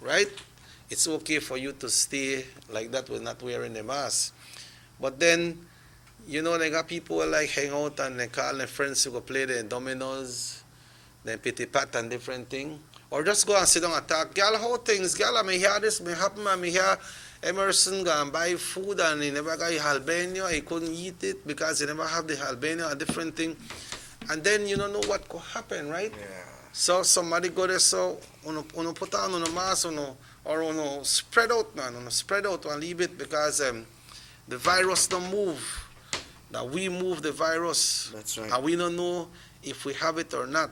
right, it's okay for you to stay like that with not wearing the mask. But then, you know, they got people who like hang out and they call their friends to go play the dominoes, then pity pat and different thing. Or just go and sit down and talk. Girl, how things? Girl, I may hear this, may happen, I may hear Emerson go and buy food and he never got jalapeno, he couldn't eat it because he never have the jalapeno, a different thing. And then you don't know what could happen, right? Yeah. So somebody go there, so uno put on a mask, or spread out, man, spread out and leave it because the virus don't move. Now we move the virus. That's right. And we don't know if we have it or not.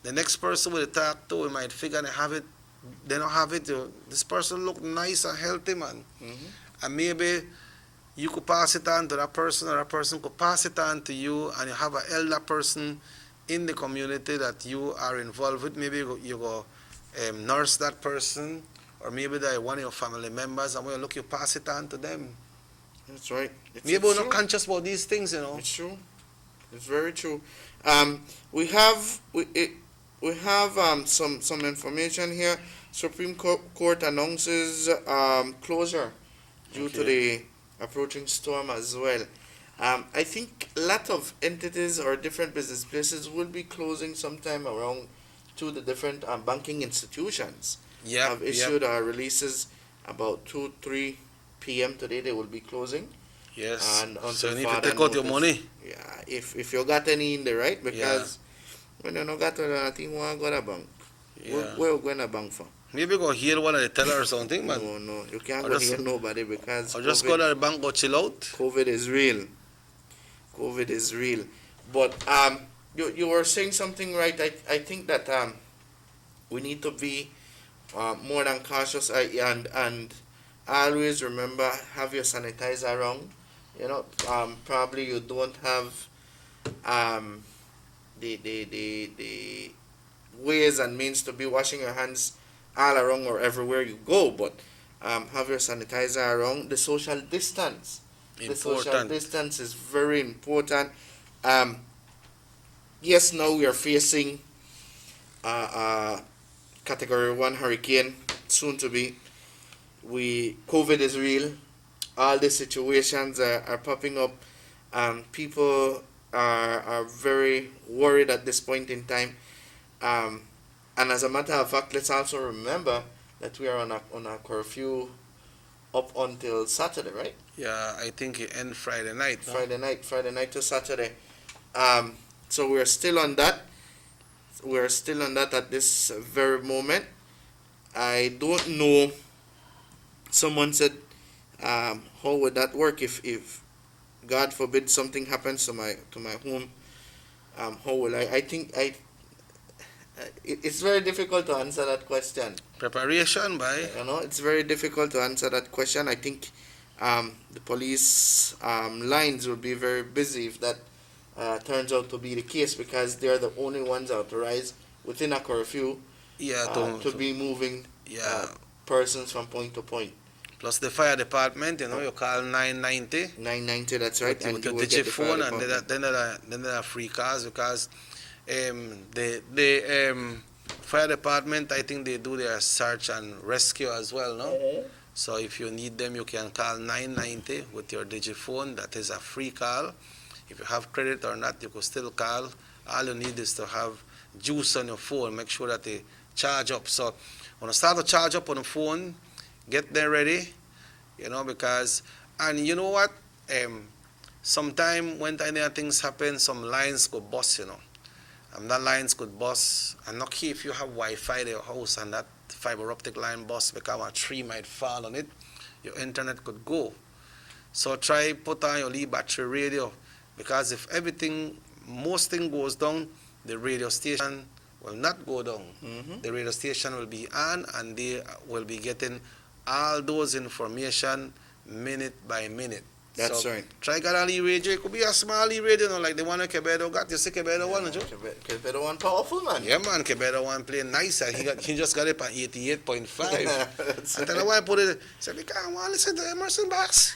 The next person we talk to, we might figure they have it. They don't have it. This person look nice and healthy, man. And maybe you could pass it on to that person, or that person could pass it on to you, and you have an elder person in the community that you are involved with. Maybe you go nurse that person, or maybe they're one of your family members, and when you look, you pass it on to them. That's right. Maybe we're not conscious about these things, you know. It's true. It's very true. We have some information here. Supreme Court announces closure due to the approaching storm as well. I think a lot of entities or different business places will be closing sometime around to the different banking institutions. Have issued releases about 2-3 p.m. today. They will be closing. Yes. And until so you need to take out your money. Yeah, if you got any in there, right? Because when you don't got anything, you want to go to the bank. Where you going to the bank for? Maybe go heal one of the teller or something, man. No, you can't go heal nobody because or just go to the bank, go chill out. COVID is real. COVID is real. But you were saying something right. I think that we need to be more than cautious and always remember, have your sanitizer around. You know, probably you don't have the ways and means to be washing your hands all around or everywhere you go, but have your sanitizer around. The social distance. The social distance is very important. Yes, now we are facing Category 1 hurricane, soon to be. COVID is real. All the situations are popping up. People are very worried at this point in time. And as a matter of fact, let's also remember that we are on a curfew up until Saturday, right? Yeah, I think it ends Friday night. Friday night to Saturday. So we're still on that. We're still on that at this very moment. I don't know. Someone said, how would that work if God forbid something happens to my home? How will I think it's very difficult to answer that question. Preparation, by. You know, it's very difficult to answer that question. I think the police lines will be very busy if that turns out to be the case, because they're the only ones authorized within a curfew to be moving persons from point to point. Plus the fire department, you call 990. 990, that's right. And you get the phone, and then there are free cars, because the fire department, I think they do their search and rescue as well, no? So if you need them, you can call 990 with your digiphone. That is a free call. If you have credit or not, you could still call. All you need is to have juice on your phone. Make sure that they charge up. So when you start to charge up on the phone, get them ready, because, and you know what? Sometime when any things happen, some lines could bust, And that lines could bust. And not key if you have Wi-Fi in your house and that fiber optic line bust because a tree might fall on it, your internet could go. So try put on your lead battery radio, because if most thing goes down, the radio station will not go down. The radio station will be on, and they will be getting all those information minute by minute. That's right. Try get a radio. It could be a small radio, like the one that Quebedo got. You see Quebedo one, Joe? Quebedo one powerful, man. Yeah, man. Quebedo one playing nice. He just got it at 88.5. I tell you why I put it. Say, because I want to listen to Emerson Bass.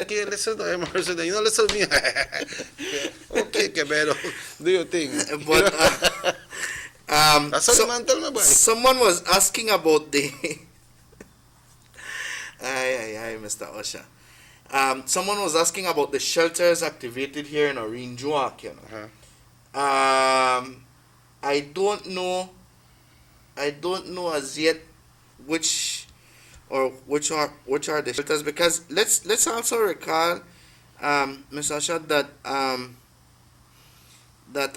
Okay, listen to Emerson. Listen to me. Okay, Quebedo, do your thing. But that's what the man tell me, boy. Someone was asking about the. Aye, Mr. Usher. Someone was asking about the shelters activated here in Orange Walk, I don't know as yet which are the shelters, because let's also recall, Mr. Usher, that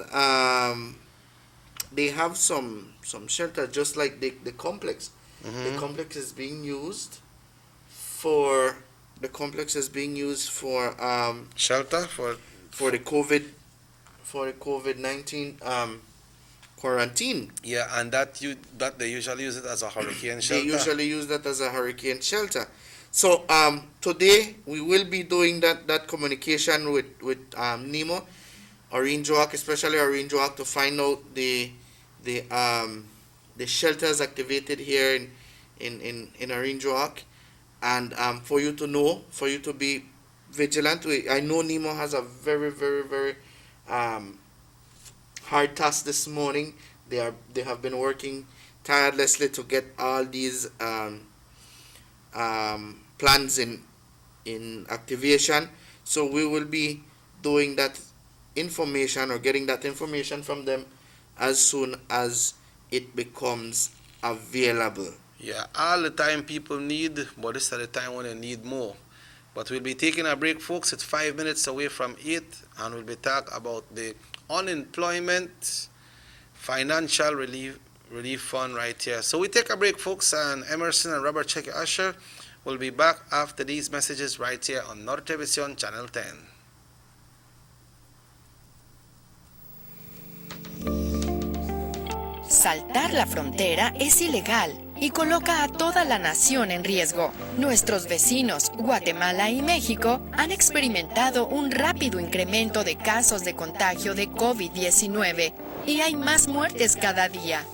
they have some shelter, just like the complex. The complex is being used for shelter for the COVID-19 quarantine. Yeah, and that they usually use it as a hurricane shelter. They usually use that as a hurricane shelter. So today we will be doing that communication with NEMO, Orange Walk, especially Orange Walk, to find out the shelters activated here in Orange Walk. And for you to be vigilant. I know NEMO has a very, very, very hard task this morning. They have been working tirelessly to get all these plans in activation. So we will be doing that information, or getting that information from them as soon as it becomes available. Yeah, all the time people need, but this is the time when they need more. But we'll be taking a break, folks. It's 5 minutes away from 8, and we'll be talking about the unemployment financial relief fund right here. So we take a break, folks, and Emerson and Robert Checky Usher will be back after these messages right here on Nortevisión Channel 10. Saltar la frontera es ilegal y coloca a toda la nación en riesgo. Nuestros vecinos, Guatemala y México, han experimentado un rápido incremento de casos de contagio de COVID-19 y hay más muertes cada día.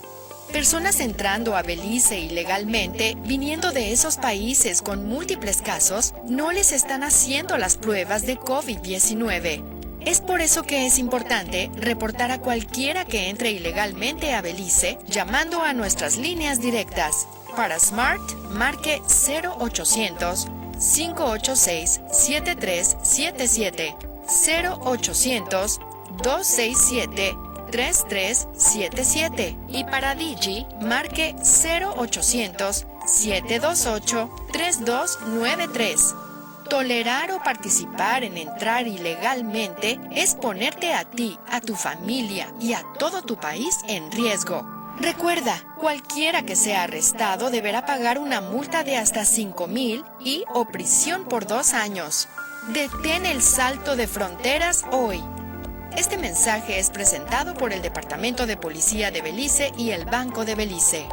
Personas entrando a Belice ilegalmente, viniendo de esos países con múltiples casos, no les están haciendo las pruebas de COVID-19. Es por eso que es importante reportar a cualquiera que entre ilegalmente a Belice llamando a nuestras líneas directas. Para Smart, marque 0800-586-7377, 0800-267-3377 y para Digi, marque 0800-728-3293. Tolerar o participar en entrar ilegalmente es ponerte a ti, a tu familia y a todo tu país en riesgo. Recuerda, cualquiera que sea arrestado deberá pagar una multa de hasta 5,000 y o prisión por 2 años. Detén el salto de fronteras hoy. Este mensaje es presentado por el Departamento de Policía de Belice y el Banco de Belice.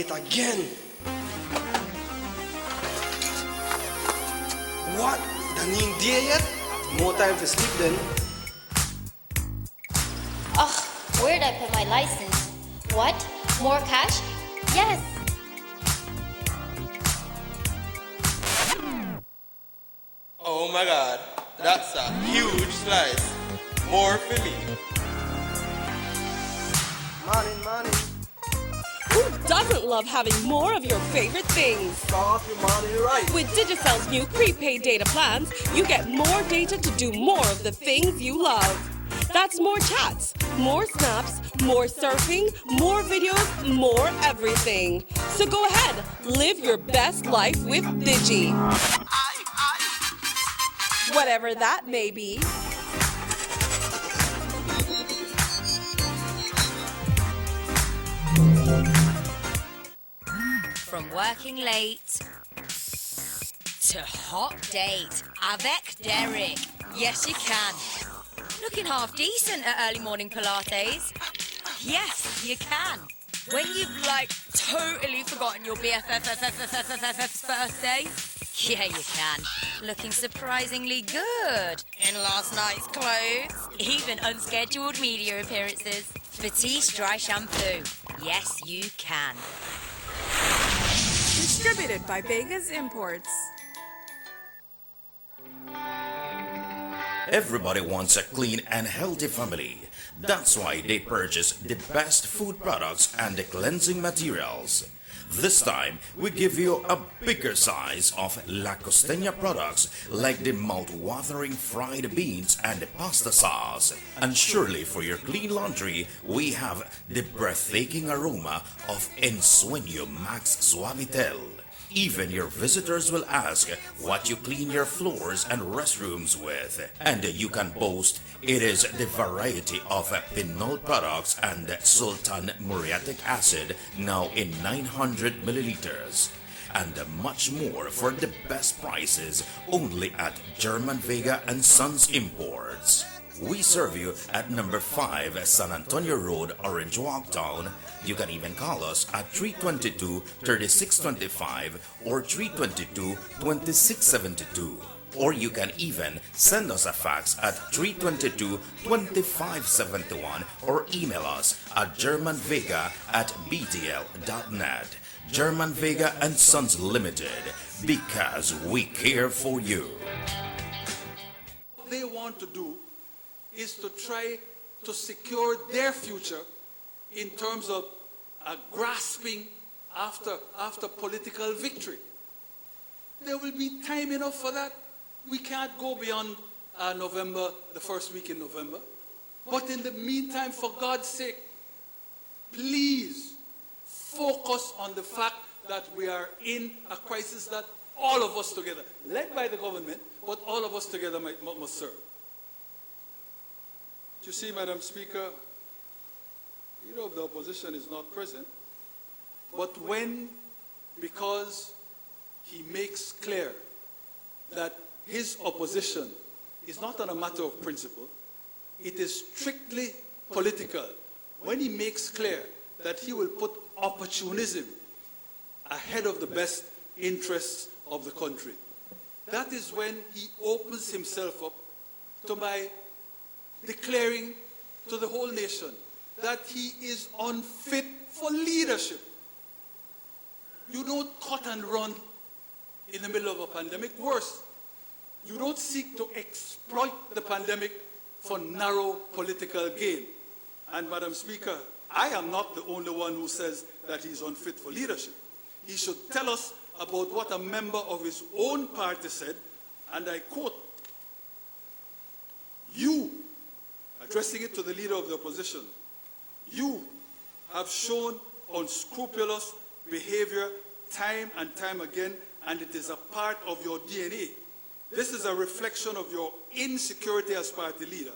late again. What? Daning day yet? No time to sleep then. Ugh, where'd I put my license? What? More cash? Yes! Oh my God, that's a huge slice. More for me. Money. Who doesn't love having more of your favorite things? Start your money right. With Digicell's new prepaid data plans, you get more data to do more of the things you love. That's more chats, more snaps, more surfing, more videos, more everything. So go ahead, live your best life with Digi. Whatever that may be. From working late to hot date avec Derek. Yes, you can. Looking half decent at early morning Pilates. Yes, you can. When you've totally forgotten your BFF's birthday. Yeah, you can. Looking surprisingly good in last night's clothes. Even unscheduled media appearances. Batiste Dry Shampoo. Yes, you can. Distributed by Vegas Imports. Everybody wants a clean and healthy family. That's why they purchase the best food products and the cleansing materials. This time, we give you a bigger size of La Costeña products like the mouth-watering fried beans and the pasta sauce. And surely for your clean laundry, we have the breathtaking aroma of Ensueño Max Suavitel. Even your visitors will ask what you clean your floors and restrooms with. And you can boast it is the variety of Pinol products and Sultan muriatic acid now in 900 milliliters. And much more for the best prices only at German Vega and Sons Imports. We serve you at number 5 San Antonio Road, Orange Walk Town. You can even call us at 322-3625 or 322-2672. Or you can even send us a fax at 322-2571 or email us at germanvega@btl.net. German Vega and Sons Limited, because we care for you. What they want to do is to try to secure their future in terms of grasping after political victory. There will be time enough for that. We can't go beyond November, the first week in November. But in the meantime, for God's sake, please focus on the fact that we are in a crisis that all of us together, led by the government, but all of us together must serve. You see, Madam Speaker, Leader of the Opposition is not present, but because he makes clear that his opposition is not on a matter of principle, it is strictly political. When he makes clear that he will put opportunism ahead of the best interests of the country, that is when he opens himself up to my declaring to the whole nation that he is unfit for leadership. You don't cut and run in the middle of a pandemic. Worse, you don't seek to exploit the pandemic for narrow political gain. And Madam Speaker, I am not the only one who says that he's unfit for leadership. He should tell us about what a member of his own party said, and I quote, "You," addressing it to the Leader of the Opposition, "you have shown unscrupulous behavior time and time again, and it is a part of your DNA. This is a reflection of your insecurity as party leader.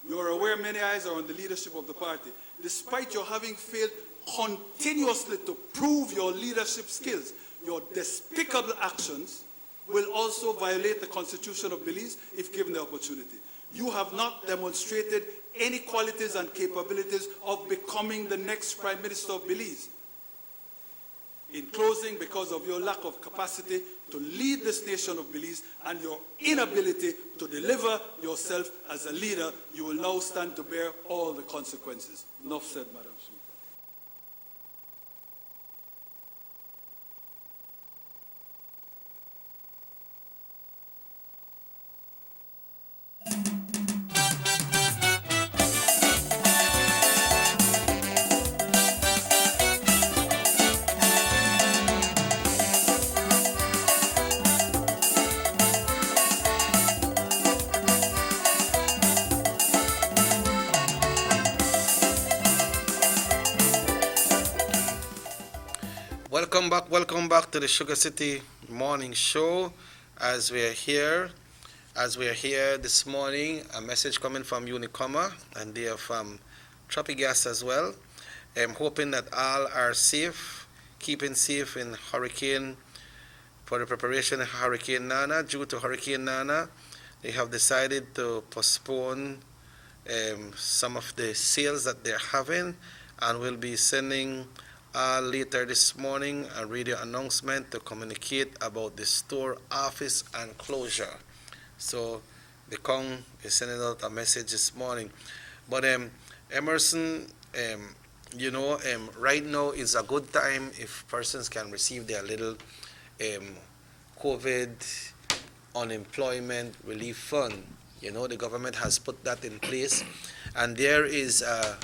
You are aware many eyes are on the leadership of the party. Despite your having failed continuously to prove your leadership skills, your despicable actions will also violate the Constitution of Belize if given the opportunity. You have not demonstrated any qualities and capabilities of becoming the next Prime Minister of Belize. In closing, because of your lack of capacity to lead this nation of Belize and your inability to deliver yourself as a leader, you will now stand to bear all the consequences. Enough said, Madam Speaker. Welcome back to the Sugar City Morning Show. As we are here this morning, a message coming from Unicoma, and they are from Tropigas as well. I'm hoping that all are safe, keeping safe in hurricane, for the preparation of Hurricane Nana. Due to Hurricane Nana, they have decided to postpone some of the sales that they're having, and will be sending later this morning a radio announcement to communicate about the store office and closure. So the Kong is sending out a message this morning. But Emerson, right now is a good time if persons can receive their little COVID unemployment relief fund. The government has put that in place, and there is a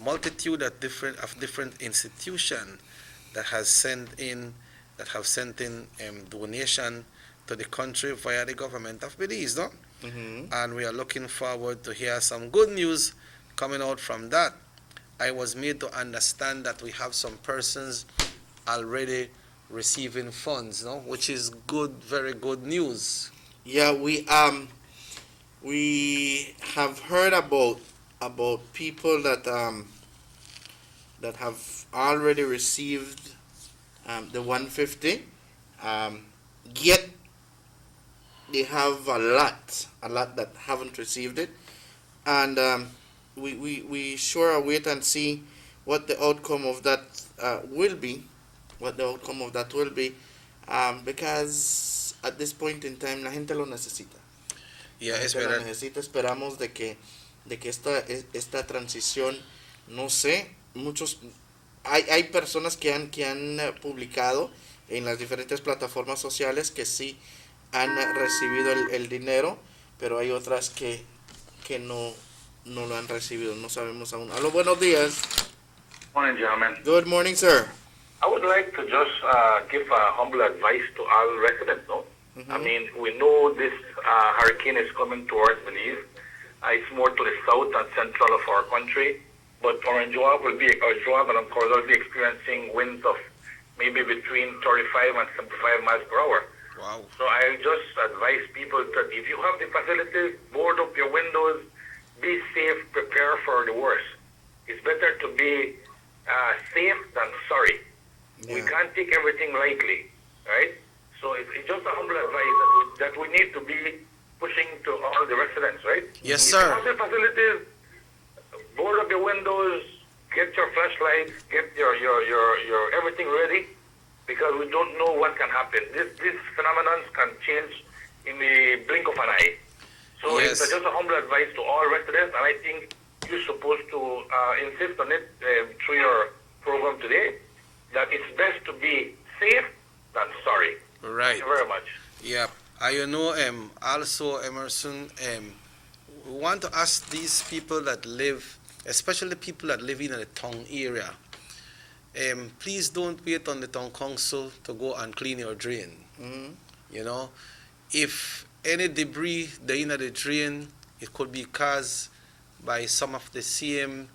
multitude of different institutions that have sent in donation to the country via the government of Belize, no? Mm-hmm. And we are looking forward to hear some good news coming out from that. I was made to understand that we have some persons already receiving funds, no? Which is good, very good news. Yeah, we have heard about people that have already received the 150. Yet they have a lot that haven't received it, and we sure await and see what the outcome of that will be. Because at this point in time la gente lo necesita. Yeah, la gente lo necesita. Esperamos de que esta transición, no sé, hay personas que han publicado en las diferentes plataformas sociales que sí han recibido el dinero, pero hay otras que no lo han recibido, no sabemos aún. Aló, buenos días. Morning, gentlemen. Good morning, sir. I would like to just give humble advice to all residents. No, I mean, we know this hurricane is coming towards Belize. It's more to the south and central of our country, but Orange Walk and Corridor will be experiencing winds of maybe between 35 and 75 miles per hour. Wow. So I just advise people that if you have the facilities, board up your windows, be safe, prepare for the worst. It's better to be safe than sorry. Yeah. We can't take everything lightly, right? So it's just a humble advice that we need to be pushing to all the residents, right? Yes, if sir. you have the facilities, board up your windows, get your flashlights, get your everything ready, because we don't know what can happen. This phenomenon can change in the blink of an eye. So Yes. it's just a humble advice to all residents, and I think you're supposed to insist on it through your program today, that it's best to be safe than sorry. Right. Thank you very much. Yeah. Also, Emerson, we want to ask these people that live, especially people that live in the town area, please don't wait on the town council to go and clean your drain. Mm-hmm. If any debris in the drain, it could be caused by some of the same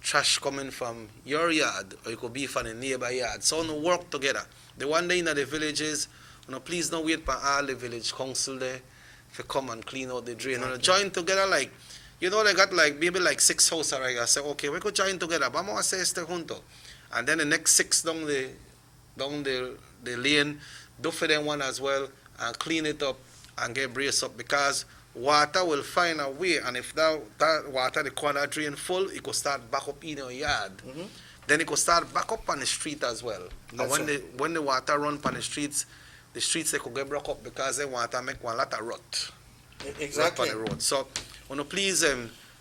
trash coming from your yard, or it could be from the nearby yard. So work together. The one day in the villages, please don't wait for all the village council there to come and clean out the drain. Exactly. Join together, they got maybe 6 houses. Right? I say, okay, we could join together. Vamos a hacer este junto. And then the next 6 down the lane, do for them one as well, and clean it up and get brace up, because water will find a way, and if that water, the corner drain full, it could start back up in your yard. Mm-hmm. then it could start back up on the street as well. And when the water run on the streets they could get broke up because the water make one lot of rot. Exactly. Rot on the road. So, please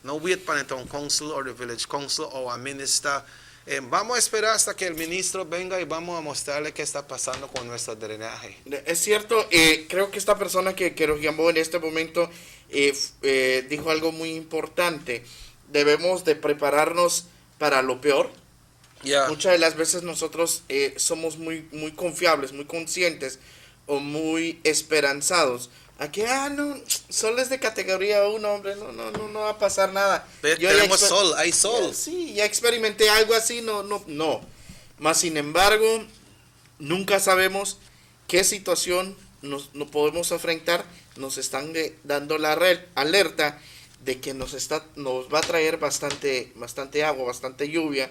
no wait for the town council or the village council or our minister. Vamos a esperar hasta que el ministro venga y vamos a mostrarle qué está pasando con nuestro drenaje. Es cierto, creo que esta persona que nos llamó en este momento dijo algo muy importante. Debemos de prepararnos para lo peor. Yeah. Muchas de las veces nosotros somos muy confiables, muy conscientes o muy esperanzados. Aquí, no, sol es de categoría 1, hombre, no va a pasar nada. Tenemos sol, hay sol. Sí, ya experimenté algo así, no. Más sin embargo, nunca sabemos qué situación nos podemos enfrentar. Nos están dando la alerta de que nos va a traer bastante agua, bastante lluvia.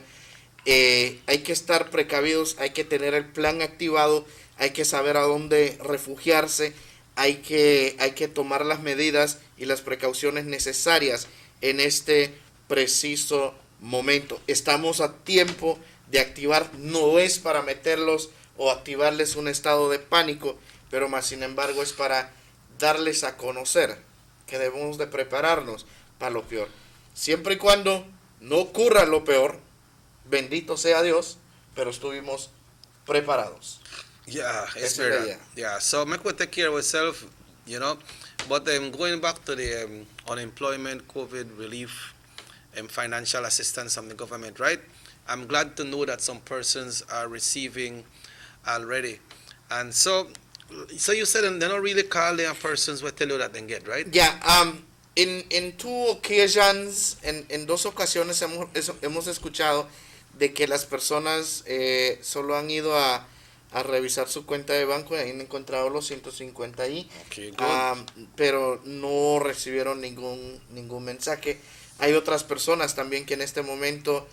Hay que estar precavidos, hay que tener el plan activado, hay que saber a dónde refugiarse. Hay que tomar las medidas y las precauciones necesarias en este preciso momento. Estamos a tiempo de activar, no es para meterlos o activarles un estado de pánico, pero más sin embargo es para darles a conocer que debemos de prepararnos para lo peor. Siempre y cuando no ocurra lo peor, bendito sea Dios, pero estuvimos preparados. Yeah, it's better. Yeah, so make we take care of ourselves, But going back to the unemployment, COVID relief, and financial assistance from the government, right? I'm glad to know that some persons are receiving already. And so you said they don't really call their persons will tell you that they get, right? Yeah, in two occasions, en dos ocasiones hemos escuchado de que las personas solo han ido a revisar su cuenta de banco y han encontrado los 150 ahí, pero no recibieron ningún mensaje. Hay otras personas también que en este momento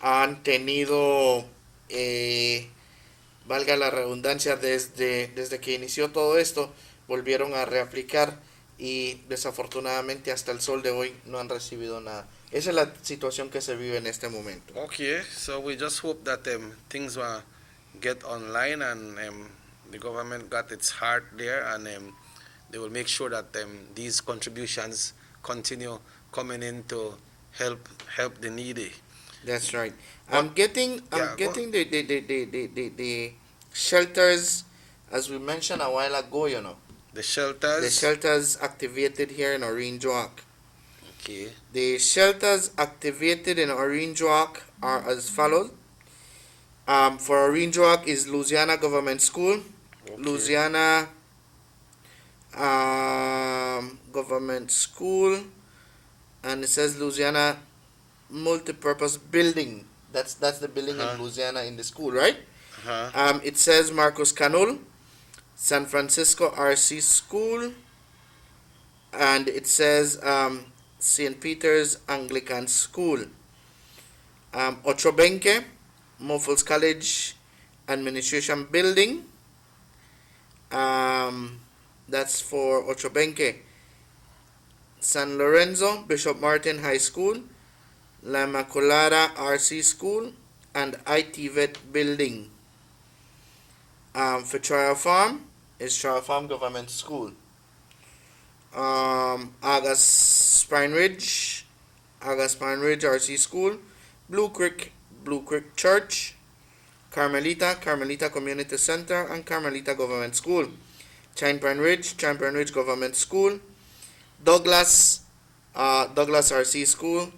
han tenido, valga la redundancia, desde que inició todo esto, volvieron a reaplicar y desafortunadamente hasta el sol de hoy no han recibido nada. Esa es la situación que se vive en este momento. Okay, so we just hope that things will get online and the government got its heart there, and they will make sure that these contributions continue coming in to help the needy. That's right. I'm getting the shelters, as we mentioned a while ago, The shelters? The shelters activated here in Orange Walk. Okay. The shelters activated in Orange Walk are as follows. For Orange Walk is Louisiana Government School, okay. Louisiana Government School, and it says Louisiana Multipurpose Building. That's the building in Louisiana in the school, right? It says Marcos Canol, San Francisco RC School, and it says St. Peter's Anglican School. Ochobenque, Mofles College Administration Building. That's for Ochobenque. San Lorenzo, Bishop Martin High School, La Immaculada RC School, and IT Vet Building. For Trial Farm is Trial Farm Government School. August Pine Ridge RC School, Blue Creek Church, Carmelita Community Center, and Carmelita Government School. Chine Pine Ridge Government School, Douglas RC School,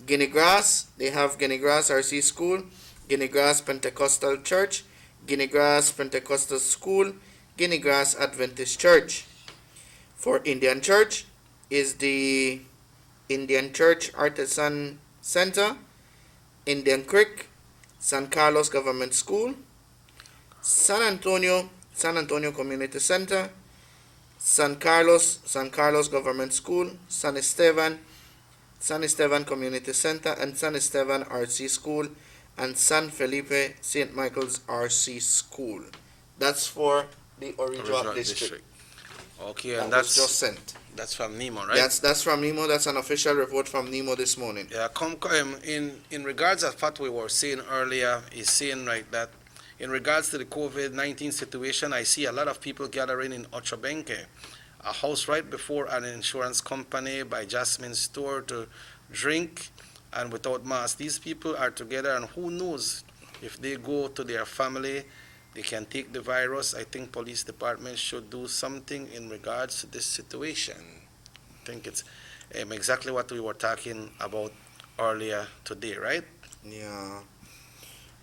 Guinea Grass, they have Guinea Grass RC School, Guinea Grass Pentecostal Church, Guinea Grass Pentecostal School, Guinea Grass Adventist Church. For Indian Church is the Indian Church Artisan Center, Indian Creek, San Carlos Government School, San Antonio Community Center, San Carlos Government School, San Esteban Community Center, and San Esteban RC School, and San Felipe St. Michael's RC School. That's for the Orange Walk District. Okay, that and was just sent. That's from Nemo, right? That's from Nemo. That's an official report from Nemo this morning. Yeah, in regards of what we were saying earlier, is saying right that in regards to the COVID-19 situation, I see a lot of people gathering in Ochobenke, a house right before an insurance company by Jasmine store to drink and without mask. These people are together, and who knows if they go to their family, they can take the virus. I think police department should do something in regards to this situation. I think it's exactly what we were talking about earlier today, right? Yeah,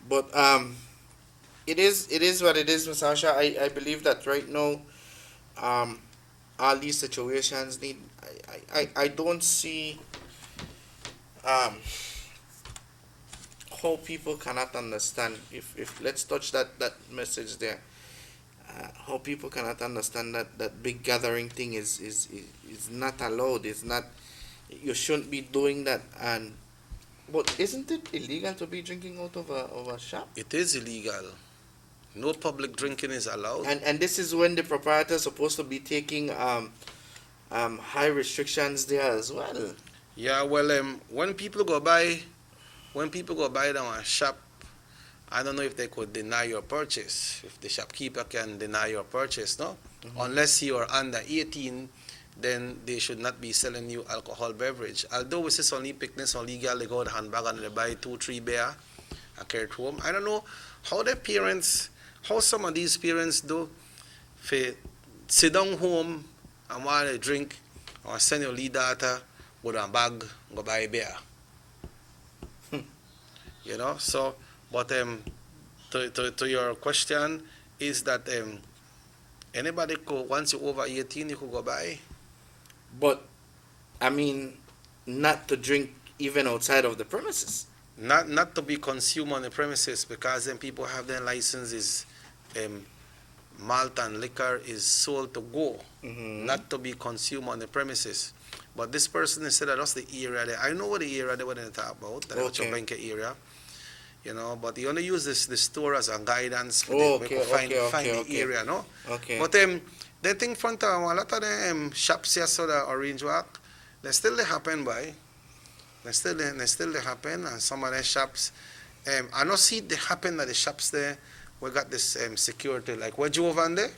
but it is what it is, Ms. Asha. I believe that right now, all these situations need. I don't see how people cannot understand. If let's touch that message there. How people cannot understand that big gathering thing is not allowed. It's not. You shouldn't be doing that. And but isn't it illegal to be drinking out of a shop? It is illegal. No public drinking is allowed. And this is when the proprietor is supposed to be taking high restrictions there as well. Yeah, well, when people go by down a shop, I don't know if they could deny your purchase. If the shopkeeper can deny your purchase, no? Unless you are under 18, then they should not be selling you alcohol beverage. Although this is only picnics or legal, they go to handbag and they buy 2-3 beer and carry it home. I don't know how some of these parents do if sit down home and want to drink or send your lead data with a bag, go buy a beer. You know, so, but to your question is that anybody could, once you're over 18, you could go buy. But, I mean, not to drink even outside of the premises. Not to be consumed on the premises, because then people have their licenses. Malt and liquor is sold to go, not to be consumed on the premises. But this person is said that that's the area there. I know what the area they were going to talk about, the Ochobenke area. You know, but he only uses the store as a guidance for them to find the area, no? Okay. But they think front of a lot of them shops here, so the Orange Walk, they still happen by. They still happen, and some of the shops, I don't see they happen at the shops there. We got this security, like where Jovan there,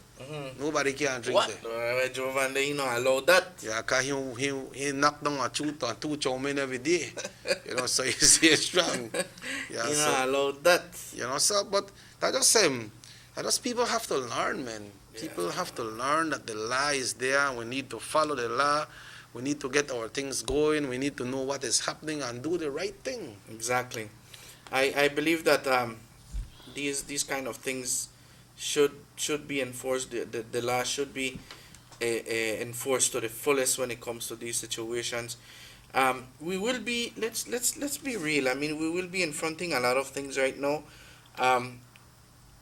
nobody can drink there. Where Jovan there, you know, allow that. Yeah, cause he knocked down a two chow mein every day, you know, so he's strong. Yeah, you know, allow that. You know, so but that just people have to learn, man. People have to learn that the law is there. We need to follow the law. We need to get our things going. We need to know what is happening and do the right thing. Exactly. I believe that these kind of things should be enforced. The law should be enforced to the fullest when it comes to these situations. We will be let's be real. I mean, we will be confronting a lot of things right now.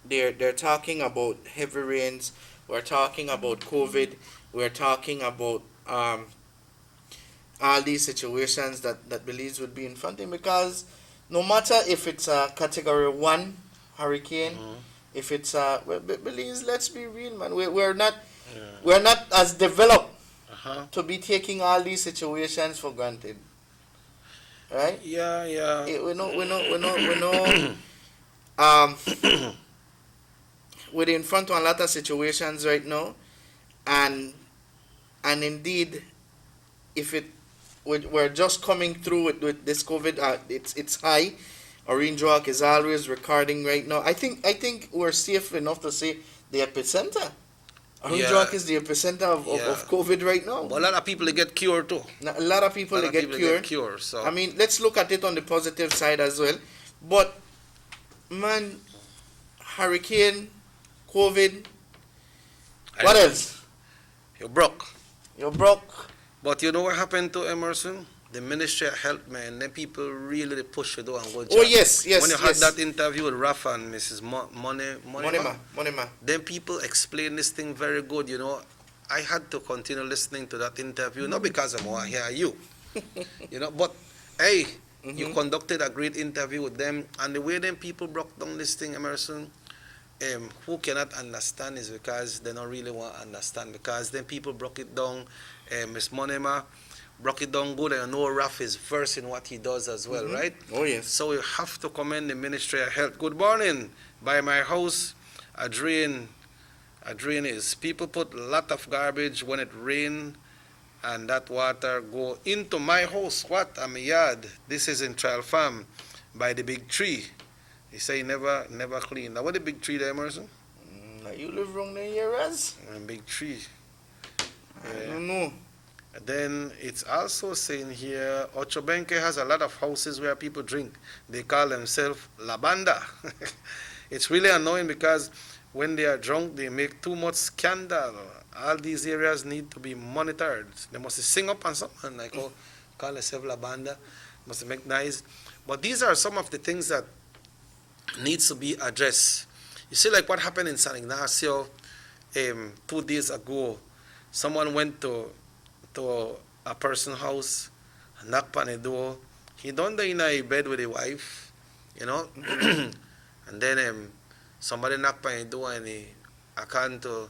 They're talking about heavy rains. We're talking about COVID. We're talking about all these situations that Belize would be confronting, because no matter if it's a Category 1 hurricane, if it's Belize, let's be real, man. We're not as developed to be taking all these situations for granted, right? Yeah. We know. We're in front of a lot of situations right now, and indeed, if we're just coming through with this COVID, it's high. Orange Walk is always recording right now. I think we're safe enough to say the epicenter. Orange Walk is the epicenter of COVID right now. But a lot of people they get cured too. A lot of people they get cured. So I mean, let's look at it on the positive side as well. But man, hurricane, COVID, what else? You're broke. But you know what happened to Emerson? The Ministry of Health, man, then people really push you and go. Oh, yes. When you had that interview with Rafa and Mrs. Monema, then people explain this thing very good, you know. I had to continue listening to that interview, not because I want to hear you, you know, but, hey, you conducted a great interview with them, and the way them people broke down this thing, Emerson, who cannot understand is because they don't really want to understand. Because then people broke it down. Miss Monema broke it down good, and I know Raf is versed in what he does as well, right? Oh, yes. So we have to commend the Ministry of Health. Good morning. By my house, a drain is people put a lot of garbage when it rain, and that water go into my house. What? I'm a yard. This is in Trial Farm by the big tree. He say never clean. Now what the big tree there, Emerson? You live wrong there, Yeras? A big tree. I don't know. Then it's also saying here, Ochobenke has a lot of houses where people drink. They call themselves La Banda. It's really annoying because when they are drunk, they make too much scandal. All these areas need to be monitored. They must sing up on something like, oh, call themselves La Banda. Must make nice. But these are some of the things that needs to be addressed. You see, like what happened in San Ignacio 2 days ago. Someone went to a person's house, knocked on the door. He don't die in a bed with a wife, you know. And then somebody knocked on the door, and according to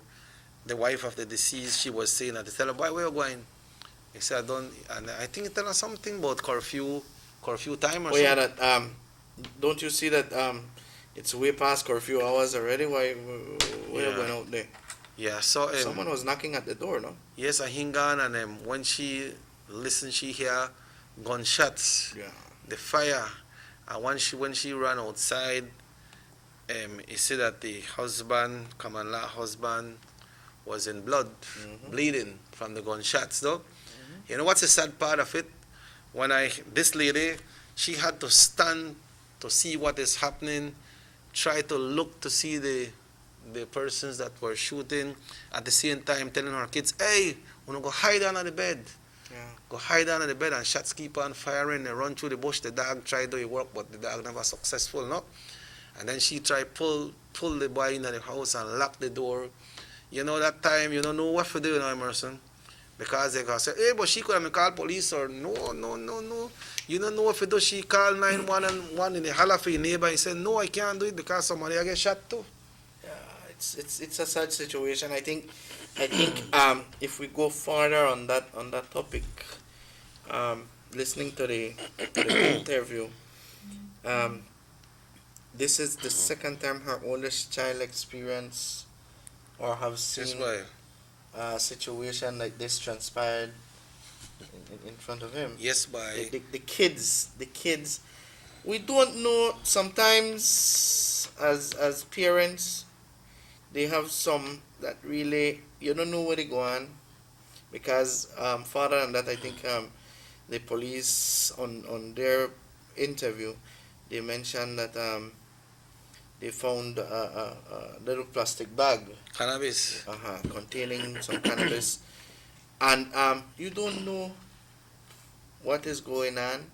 the wife of the deceased, she was saying that, tell her, boy, where you going? He said, I don't, and I think he tell her something about curfew time or something. Yeah, that, don't you see that it's way past curfew hours already? Why are you going out there? Yeah, so someone was knocking at the door, no? Yes, I hang on, and when she listened, she hear gunshots, the fire, and when she ran outside, he said that the husband, common law husband, was in blood, bleeding from the gunshots, though. You know what's the sad part of it? This lady, she had to stand to see what is happening, try to look to see the persons that were shooting, at the same time telling her kids, hey, we're going to go hide under the bed. Go hide under the bed, and shots keep on firing and run through the bush. The dog tried to do work, but the dog never successful, no? And then she tried pull the boy into the house and lock the door. You know, that time, you don't know what to do, you know, Emerson. Because they can say, hey, but she could have called police, or no. You don't know if it does. She called 911 in the holler for your neighbor. He said, no, I can't do it because somebody will get shot too. It's a sad situation. I think if we go further on that topic, listening to the interview, this is the second time her oldest child experienced or have seen a situation like this transpired in front of him. Yes, by the kids. We don't know sometimes as parents. They have some that really, you don't know where they go on, because further than that, I think the police on their interview, they mentioned that they found a little plastic bag, cannabis, containing some cannabis, and you don't know what is going on,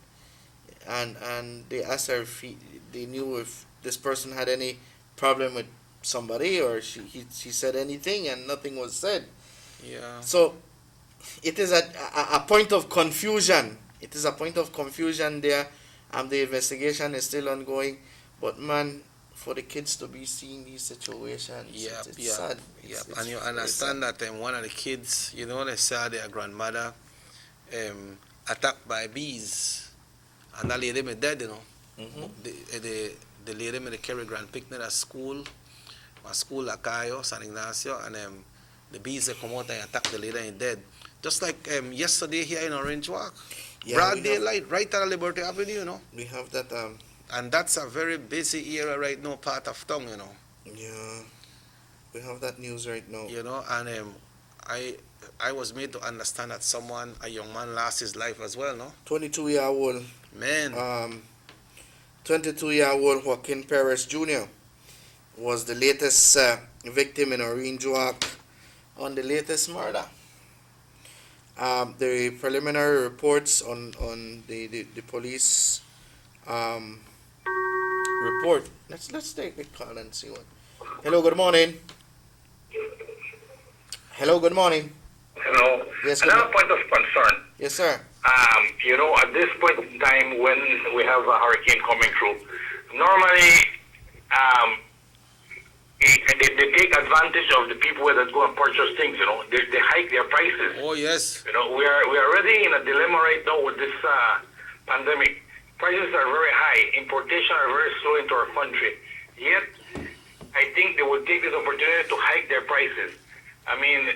and they asked her if they knew if this person had any problem with somebody, or she said anything, and nothing was said. Yeah. So it is a point of confusion. It is a point of confusion there. The investigation is still ongoing. But man, for the kids to be seeing these situations, it's sad. It's and you understand that one of the kids, you know, they saw their grandmother attacked by bees, and that lady was dead, you know. The lady made carry grand picnic at school. A school Lacayo, San Ignacio, and the bees come out and attack the lady and dead. Just like yesterday here in Orange Walk. Broad daylight, right at Liberty Avenue, you know. We have that. And that's a very busy area right now, part of town, you know. Yeah. We have that news right now. You know, and I was made to understand that a young man lost his life as well, no? 22-year-old. Man. 22-year-old Joaquin Perez Jr. was the latest victim in Orange Walk on the latest murder. The preliminary reports on the police report. Let's take the call and see what. Hello, good morning. Hello, good morning. Hello. Yes, another point of concern. Yes, sir. You know, at this point in time when we have a hurricane coming through, normally they take advantage of the people that go and purchase things. They hike their prices. Oh yes. We are already in a dilemma right now with this pandemic. Prices are very high. Importation are very slow into our country. Yet, I think they will take this opportunity to hike their prices. I mean,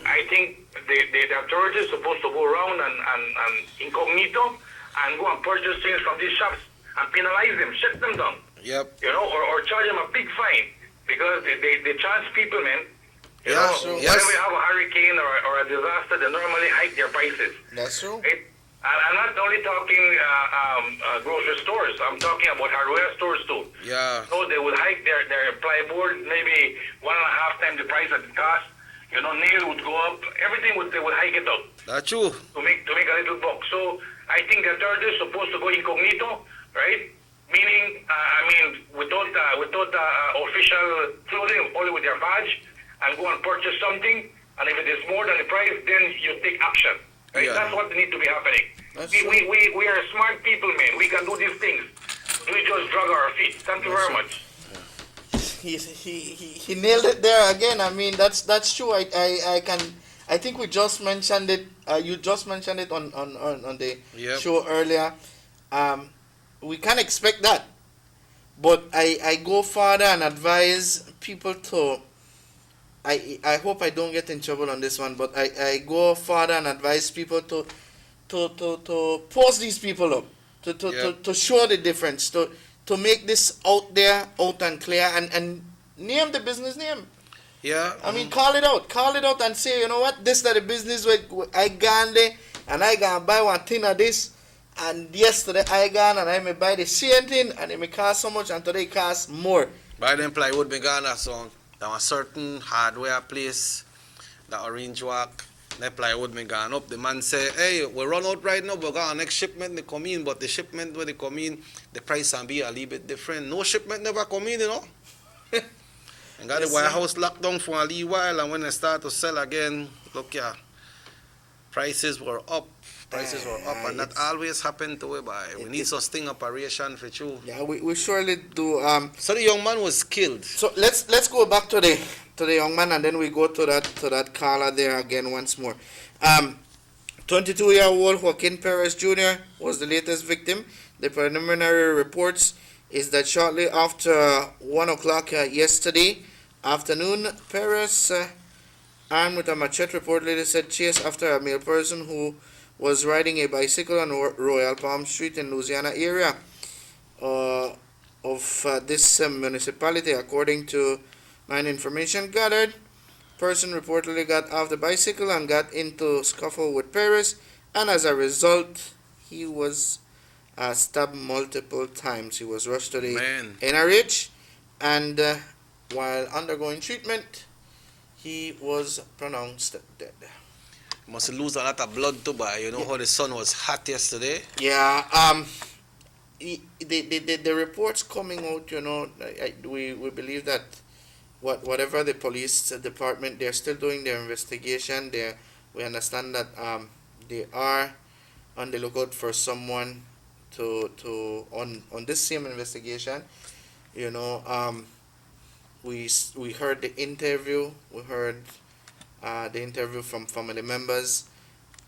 I think the authorities are supposed to go around and incognito and go and purchase things from these shops and penalize them, shut them down. Yep. Or charge them a big fine because they charge people, man. Yes. Whenever you have a hurricane or a disaster, they normally hike their prices. That's true. I'm not only talking grocery stores. I'm talking about hardware stores too. Yeah. So they will hike their plywood maybe 1.5 times the price that it costs. Nail would go up. Everything they would hike it up. That's true. To make a little buck. So I think the authorities are supposed to go incognito, right? Meaning, without official clothing, only with their badge, and go and purchase something. And if it is more than the price, then you take action. Right? Yeah. That's what needs to be happening. We are smart people, man. We can do these things. We just drag our feet. Thank you very much. He nailed it there again. I mean, that's true. I think we just mentioned it. You just mentioned it on the show earlier. We can't expect that, but I go further and advise people to. I hope I don't get in trouble on this one, but I go further and advise people to post these people up, to show the difference, to make this out there, out and clear, and name the business name. Yeah. I mean, call it out and say, you know what, this is the business where I gone there and I gonna buy one thing of this, and yesterday I gone and I may buy the same thing and it may cost so much and today it costs more. Buy them plywood me gonna song. There was a certain hardware place, the Orange Walk, the plywood me gone up. The man say, hey, we run out right now, but got our next shipment they come in, but the shipment when they come in, the price can be a little bit different. No shipment never come in, And got the warehouse locked down for a little while, and when they start to sell again, look here, prices were up. And that always happen to it, boy. We need some sting operation for you. Yeah, we surely do. So the young man was killed. So let's go back to the young man, and then we go to that caller there again once more. 22-year-old Joaquin Perez Jr. was the latest victim. The preliminary reports is that shortly after 1 o'clock yesterday afternoon, Perez, armed with a machete, reportedly said chase after a male person who was riding a bicycle on Royal Palm Street in Louisiana area of this municipality. According to mine information gathered, person reportedly got off the bicycle and got into scuffle with Perez, and as a result, he was stabbed multiple times. He was rushed to the NRH, and while undergoing treatment, he was pronounced dead. Must lose a lot of blood to buy. You know how the sun was hot yesterday? Yeah. The reports coming out, we believe that whatever the police department, they're still doing their investigation. We understand that they are on the lookout for someone on this same investigation. We heard the interview. We heard the interview from family members,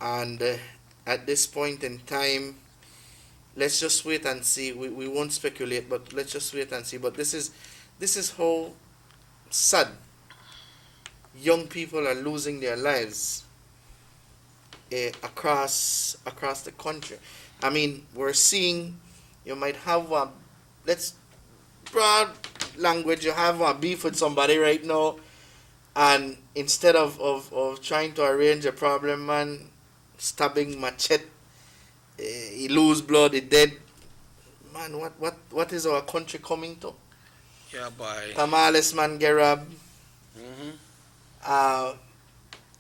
and at this point in time, let's just wait and see. We won't speculate, but let's just wait and see. But this is how sad young people are losing their lives across the country. I mean, we're seeing, you might have let's broad language, you have a beef with somebody right now, and instead of trying to arrange a problem, man, stabbing machete, he lose blood, he dead. Man, what is our country coming to? Yeah, boy. Tamales man get robbed.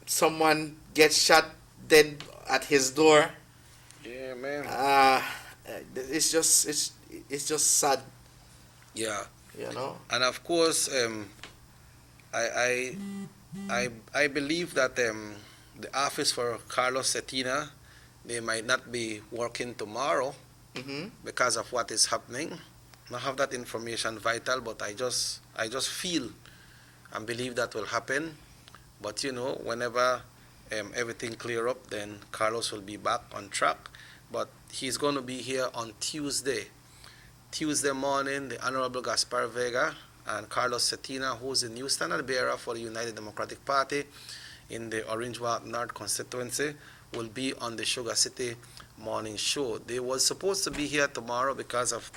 Someone gets shot dead at his door. Yeah, man. It's just sad. Yeah. And of course, I believe that the office for Carlos Cetina, they might not be working tomorrow because of what is happening. I don't have that information vital, but I just feel and believe that will happen. But whenever everything clear up, then Carlos will be back on track. But he's going to be here on Tuesday morning. The Honorable Gaspar Vega and Carlos Cetina, who's the new standard bearer for the United Democratic Party in the Orange Walk North constituency, will be on the Sugar City Morning Show. They was supposed to be here tomorrow because of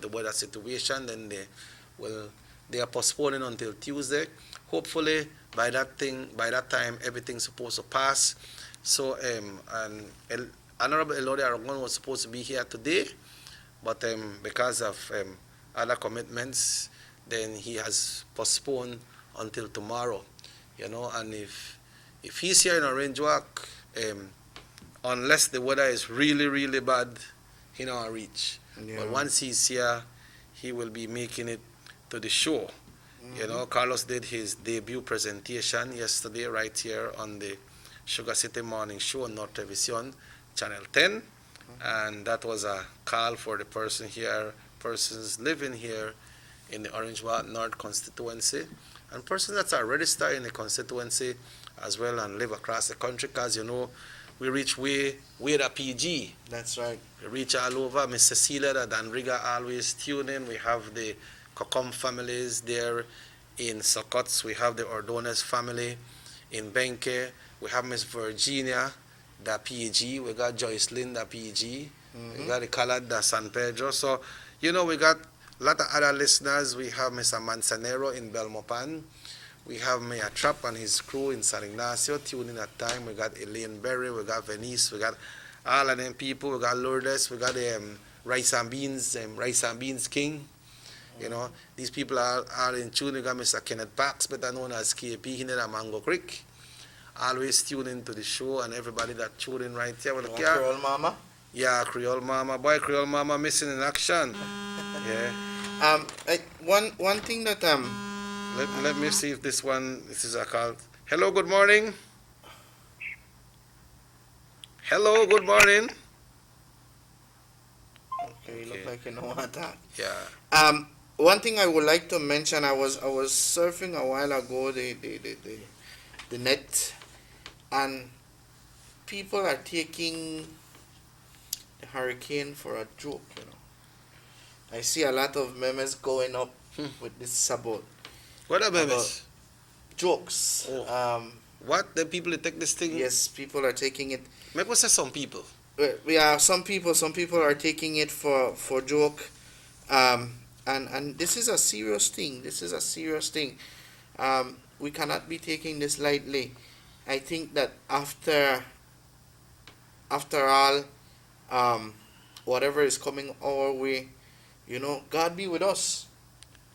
the weather situation. Then they are postponing until Tuesday. Hopefully by that time everything's supposed to pass. So Honorable Elode Aragon was supposed to be here today, but because of other commitments, then he has postponed until tomorrow. And if he's here in Orange Walk, unless the weather is really, really bad, he not reach. Yeah. But once he's here, he will be making it to the show. Carlos did his debut presentation yesterday right here on the Sugar City Morning Show on North Television, Channel 10. And that was a call for the persons living here in the Orange Walk North constituency, and persons that are registered in the constituency as well and live across the country, because we reach way the PG. That's right. We reach all over. Miss Cecilia, the Danriga always tune in. We have the Kokom families there in Sokots. We have the Ordonez family in Benke. We have Miss Virginia, the PG. We got Joyce Lynn, the PG. We got the Calad, the San Pedro. So, we got a lot of other listeners. We have Mr. Manzanero in Belmopan. We have Mayor Trapp and his crew in San Ignacio tuning at time. We got Elaine Berry, we got Venice, we got all of them people. We got Lourdes, we got Rice and Beans King. These people are in tune. We got Mr. Kenneth Parks, better known as KP, in Mango Creek. Always tune into the show, and everybody that tune in right here. Creole Mama? Yeah, Creole Mama. Boy, Creole Mama missing in action. Yeah. One thing that Let me see if this is a call. Hello, good morning. Hello, good morning. Okay, look like you know what that. Yeah. One thing I would like to mention, I was surfing a while ago the net, and people are taking the hurricane for a joke. I see a lot of memes going up with this about. What are memes? Jokes. Oh. What? The people that take this thing? Yes, people are taking it. Maybe say some people. Yeah, some people are taking it for joke. And this is a serious thing. We cannot be taking this lightly. I think that after all, whatever is coming our way, God be with us.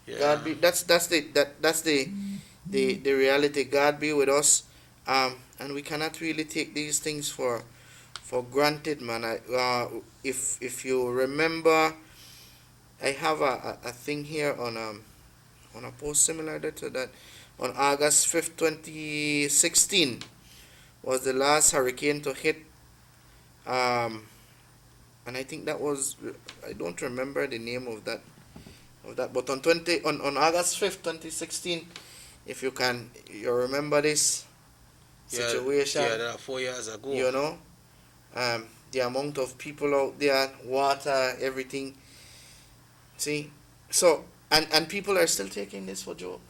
Yeah. God be. That's the reality. God be with us. And we cannot really take these things for granted, man. If you remember, I have a thing here on a post similar to that. On August 5th, 2016 was the last hurricane to hit. And I think that was, I don't remember the name of that. But on August 5th, 2016, if you remember this situation. Yeah, that 4 years ago. The amount of people out there, water, everything. See? So, and people are still taking this for joke.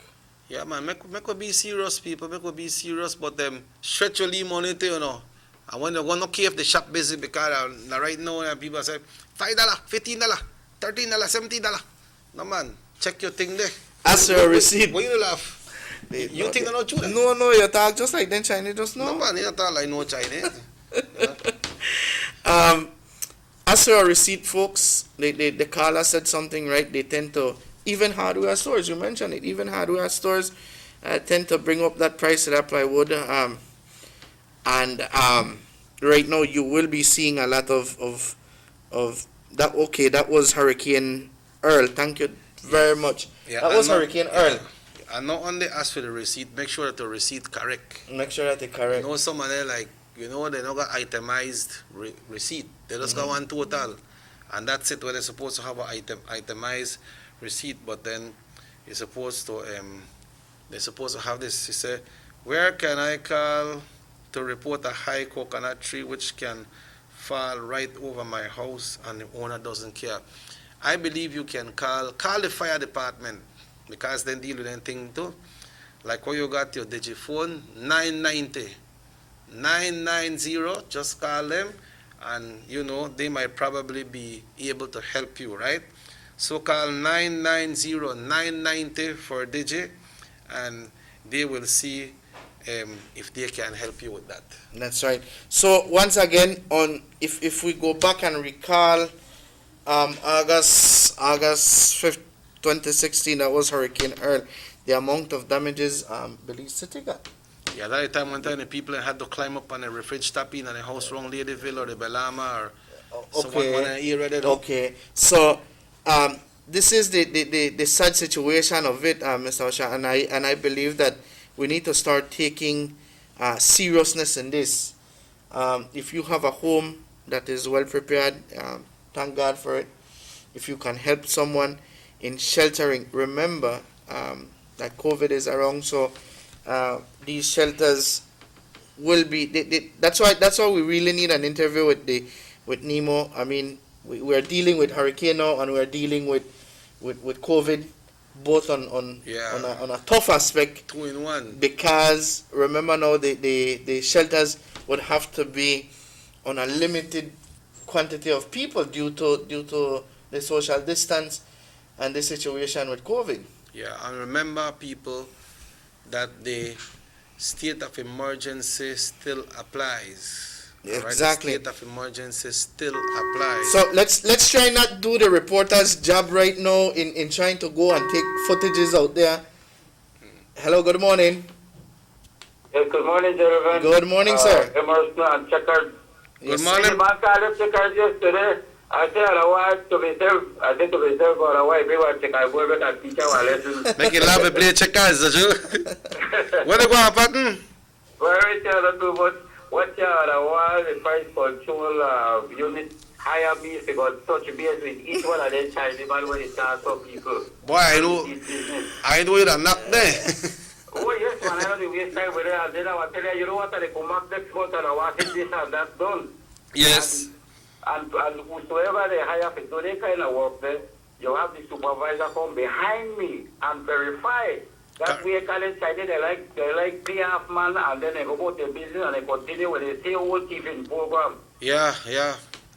Yeah, man, make we be serious, people. Make we be serious, but stretch your leave money too, And when they're going to keep the shop busy, because right now people say $5, $15, $13, $17. No, man, check your thing there. As your receipt. Why you laugh? You think I'm not true? No, you talk just like them Chinese just now. No, man, you talk like no Chinese. As for a receipt, folks, the caller said something right. They tend to, even hardware stores, you mentioned it, even hardware stores tend to bring up that price of that plywood. And right now you will be seeing a lot of that. Okay, that was Hurricane Earl. Thank you very much. Yeah, that was Hurricane Earl. And not only ask for the receipt, make sure that the receipt correct. Make sure that it's correct. Someone there they not got itemized receipt. They just got one total. And that's it, where they're supposed to have an itemized receipt, but then you're supposed to, they're supposed to have this. He said, where can I call to report a high coconut tree which can fall right over my house and the owner doesn't care? I believe you can call the fire department because they deal with anything too. Like when you got your digiphone, 990, just call them and they might probably be able to help you, right? So call 990 for Digi and they will see if they can help you with that. That's right. So once again, if we go back and recall, August 5th, 2016, that was Hurricane Earl. The amount of damages Belize City got. Yeah, that time one time the people had to climb up on the refrigerator top in the house around Ladyville or the Belama or someone want to hear it. Okay. So this is the sad situation of it, Mr. Osha, and I believe that we need to start taking seriousness in this. If you have a home that is well prepared, thank God for it. If you can help someone in sheltering, remember that COVID is around, so these shelters will be. That's why we really need an interview with Nemo. I mean, we are dealing with hurricane now, and we are dealing with COVID, both on a tough aspect. 2 in 1. Because remember now, the shelters would have to be on a limited quantity of people due to the social distance and the situation with COVID. Yeah, and remember, people, that the state of emergency still applies. Exactly. Right? The state of emergency still applies. So let's try not do the reporter's job right now in trying to go and take footages out there. Hello, good morning. Yes, good morning, gentlemen. Good morning, sir. Emerson and Checkard. Good morning. Checkard yesterday. I said I want to myself, or I want to check I go back and teach our lessons. Make it laugh and play checkers, did you? What are going to happen? Very terrible too much. What I want the price control unit hire me if they got touch base with each one of them child, even when it starts for people. Boy, I know you're a knock there. Oh yes, man, I know the waste time with it, and then I was telling you know what, they come up next month and I want this and that done. Yes. And whosoever they hire for do that kind of work there, you have the supervisor come behind me and verify that we college side they like pay half man and then they go about their business and they continue with the same old teaching program. Yeah.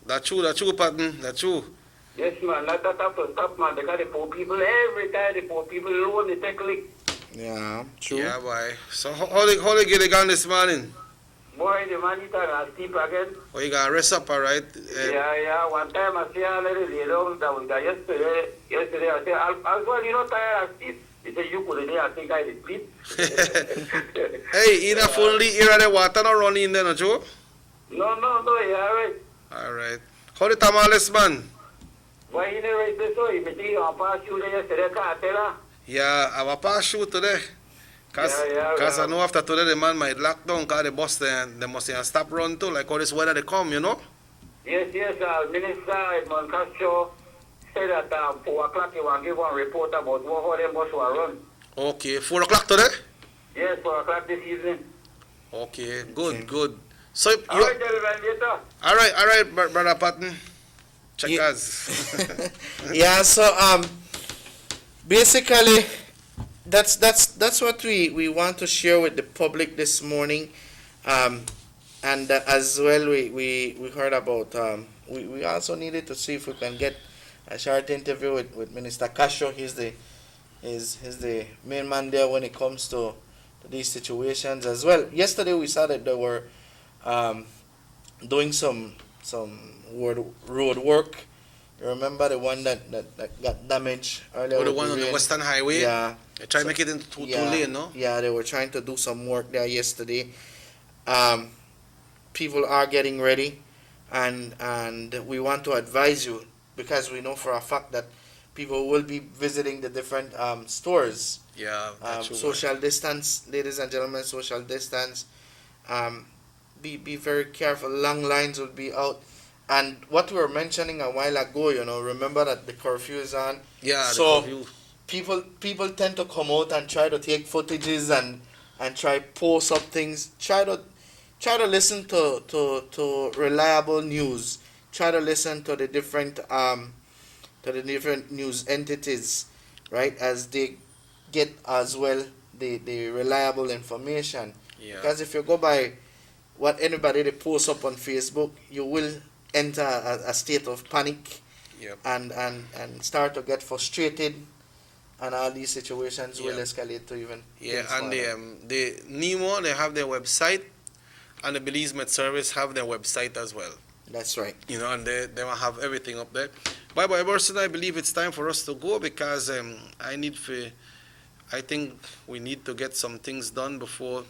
That's true, Patton. That's true. Yes, man, that have to stop, man. They got the poor people every time the poor people alone they take lick. Yeah, true. Yeah, boy. So how they get it on this morning? Boy, the man is going sleep again. Oh, you got to rest up, all right? Yeah. One time I see a lady lay down. That was yesterday. Yesterday I said, as well, you know, tired of sleep. He said, you could I think I did sleep. Hey, enough only here at the water not running in there, no, Joe? No, yeah, right. All right. How the tamales, man? Why he never did so? He made you on pass you yesterday, can't tell her. Yeah, I will pass you today. Because I know after today the man might lock down because the bus they must stop run too, like all this weather they come, you know? Yes, Minister Edmond Castro said that 4 o'clock he will give one report about how them bus will run. Okay, 4 o'clock today? Yes, 4 o'clock this evening. Okay, good. So all right, gentlemen, later. All right, Brother Patton. Check us. Yeah, so basically that's what we want to share with the public this morning, and as well we heard about we also needed to see if we can get a short interview with Minister Castro. He's the main man there when it comes to these situations as well. Yesterday we saw that they were doing some road work. You remember the one that got damaged earlier? Oh, the one on the Western Highway? Yeah. They try to make it into two lane, no? Yeah, they were trying to do some work there yesterday. People are getting ready, and we want to advise you because we know for a fact that people will be visiting the different stores. Yeah, that's true. Social distance, ladies and gentlemen, social distance. Be very careful. Long lines will be out. And what we were mentioning a while ago, remember that the curfew is on. Yeah, so the curfew. people tend to come out and try to take footages and try post up things. Try to listen to reliable news. Try to listen to the different news entities, right, as they get as well the reliable information. Yeah. Because if you go by what anybody they post up on Facebook, you will enter a state of panic. Yep. And start to get frustrated, and all these situations will escalate to even things and further. the NEMO, they have their website, and the Belize Met Service have their website as well. That's right. You know, and they will have everything up there. But Emerson, I believe it's time for us to go because I think we need to get some things done before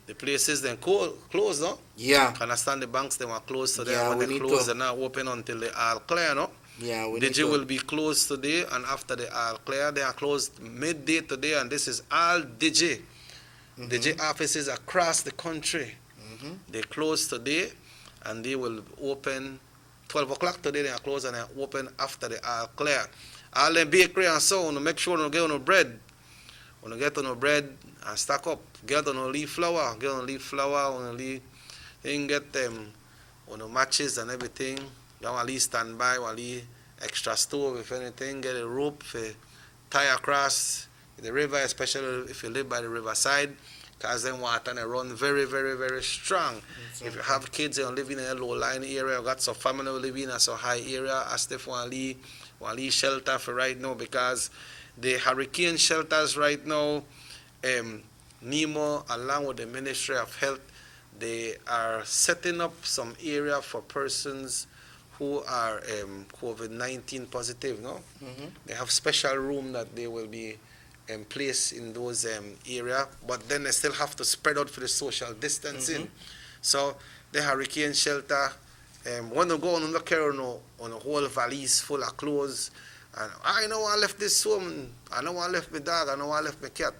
the places then close, no? Yeah. Understand the banks they were closed today. Yeah, When we they need close, to- they're not open until they are clear, no? Yeah, we Digi need to- will be closed today, and after they are clear, they are closed midday today, and this is all Digi. Digi offices across the country. They close today, and they will open 12 o'clock today. They are closed and they are open after they are clear. All the bakery and so on, make sure you get on the bread. When you get on the bread and stack up, get on the leaf flour, on the leaf thing, get them on the matches and everything. You want to leave standby, want to leave extra stove if anything, get a rope for tie across the river, especially if you live by the riverside, because then water they run very, very, very strong. Exactly. If you have kids and live in a low-lying area, or got some family living in a so high area, I still want to leave shelter for right now, because the hurricane shelters right now, NEMO, along with the Ministry of Health, they are setting up some area for persons who are COVID-19 positive, no? They have special room that they will be placed in those area, but then they still have to spread out for the social distancing. So the hurricane shelter, when you go and look here on a whole valise full of clothes, and I know I left this home, I know I left my dog, I know I left my cat.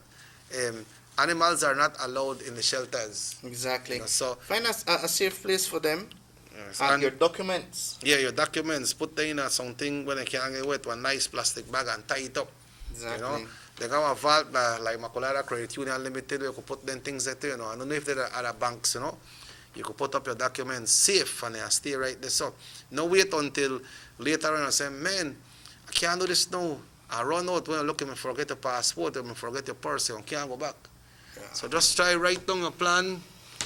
Animals are not allowed in the shelters. Exactly. You know, so find a safe place for them. Yes, And your documents. Yeah, your documents. Put them in something when they can't get wet, one nice plastic bag and tie it up. Exactly. You know, they got a vault like Macolada Credit Union Limited, where you could put them things there, you know. I don't know if there are other banks, you know. You could put up your documents safe and they stay right there. So, no wait until later on and say, man, I can't do this now. I run out when I look at me, forget your passport, and forget your purse, and can't go back. Yeah. So just try write down a plan,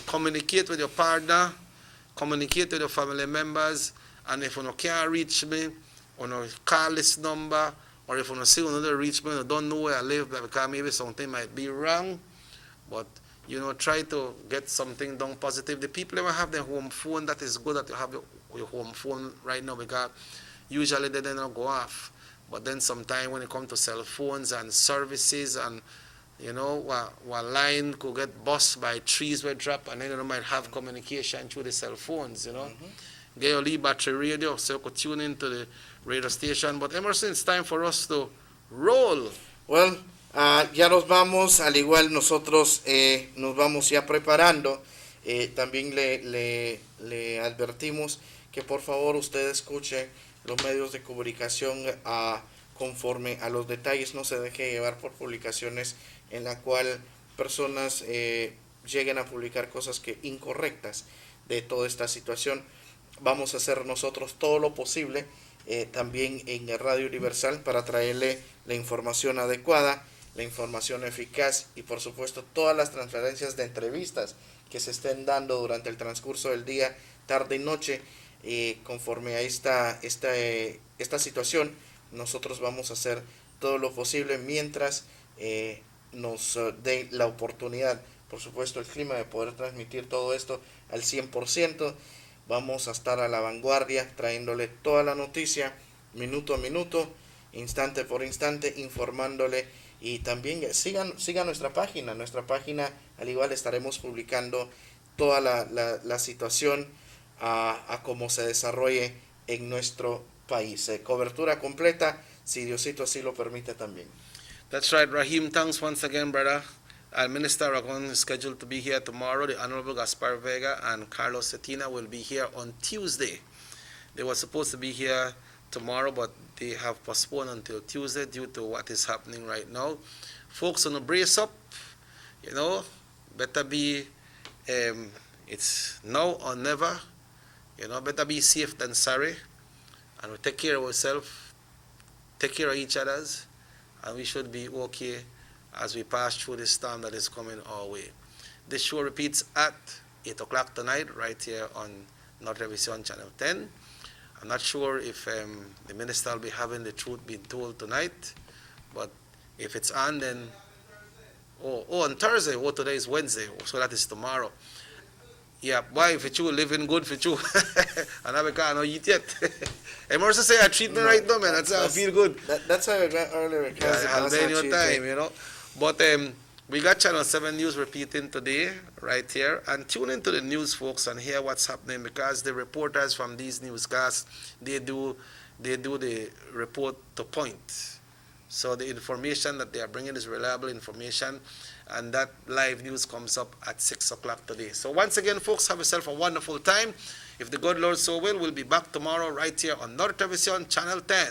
communicate with your partner, communicate with your family members, and if you can't reach me on a call list number, or if you see another reach me, you don't know where I live, because maybe something might be wrong, but you know, try to get something done positive. The people who have their home phone, that is good that you have your home phone right now, because usually they don't go off. But then sometime when it comes to cell phones and services, and you know, one line could get bust by trees were dropped, and then you might have communication through the cell phones, you know. Get your lead battery radio so you could tune into the radio station. But Emerson, it's time for us to roll. Well, ya nos vamos, al igual nosotros nos vamos ya preparando. También le advertimos que por favor usted escuche los medios de comunicación conforme a los detalles, no se deje llevar por publicaciones en la cual personas lleguen a publicar cosas incorrectas de toda esta situación. Vamos a hacer nosotros todo lo posible también en Radio Universal para traerle la información adecuada, la información eficaz y por supuesto todas las transferencias de entrevistas que se estén dando durante el transcurso del día, tarde y noche. Conforme a esta situación, nosotros vamos a hacer todo lo posible mientras nos dé la oportunidad, por supuesto el clima, de poder transmitir todo esto al 100%. Vamos a estar a la vanguardia trayéndole toda la noticia minuto a minuto, instante por instante, informándole. Y también sigan nuestra página al igual estaremos publicando toda la situación a cómo se desarrolle en nuestro país. Cobertura completa, si Diosito así lo permite también. That's right, Raheem. Thanks once again, brother. Our Minister Ragon is scheduled to be here tomorrow. The Honorable Gaspar Vega and Carlos Cetina will be here on Tuesday. They were supposed to be here tomorrow, but they have postponed until Tuesday due to what is happening right now. Folks, on the brace up, better be, it's now or never, better be safe than sorry, and we take care of ourselves, take care of each others, and we should be okay as we pass through this storm that is coming our way. This show repeats at 8 o'clock tonight, right here on North Television Channel 10. I'm not sure if the minister will be having the truth being told tonight, but if it's on, then on Thursday. Today is Wednesday, so that is tomorrow. Yeah, boy, for you, living good for you. And I can't eat yet. Emerson say I treat me right now, man. That's how I feel good. That's how I got earlier. I'll be in your time, But we got Channel 7 News repeating today, right here. And tune into the news, folks, and hear what's happening, because the reporters from these newscasts, they do the report to point. So the information that they are bringing is reliable information, and that live news comes up at 6 o'clock today. So once again, folks, have yourself a wonderful time. If the good Lord so will, we'll be back tomorrow right here on North Television Channel 10.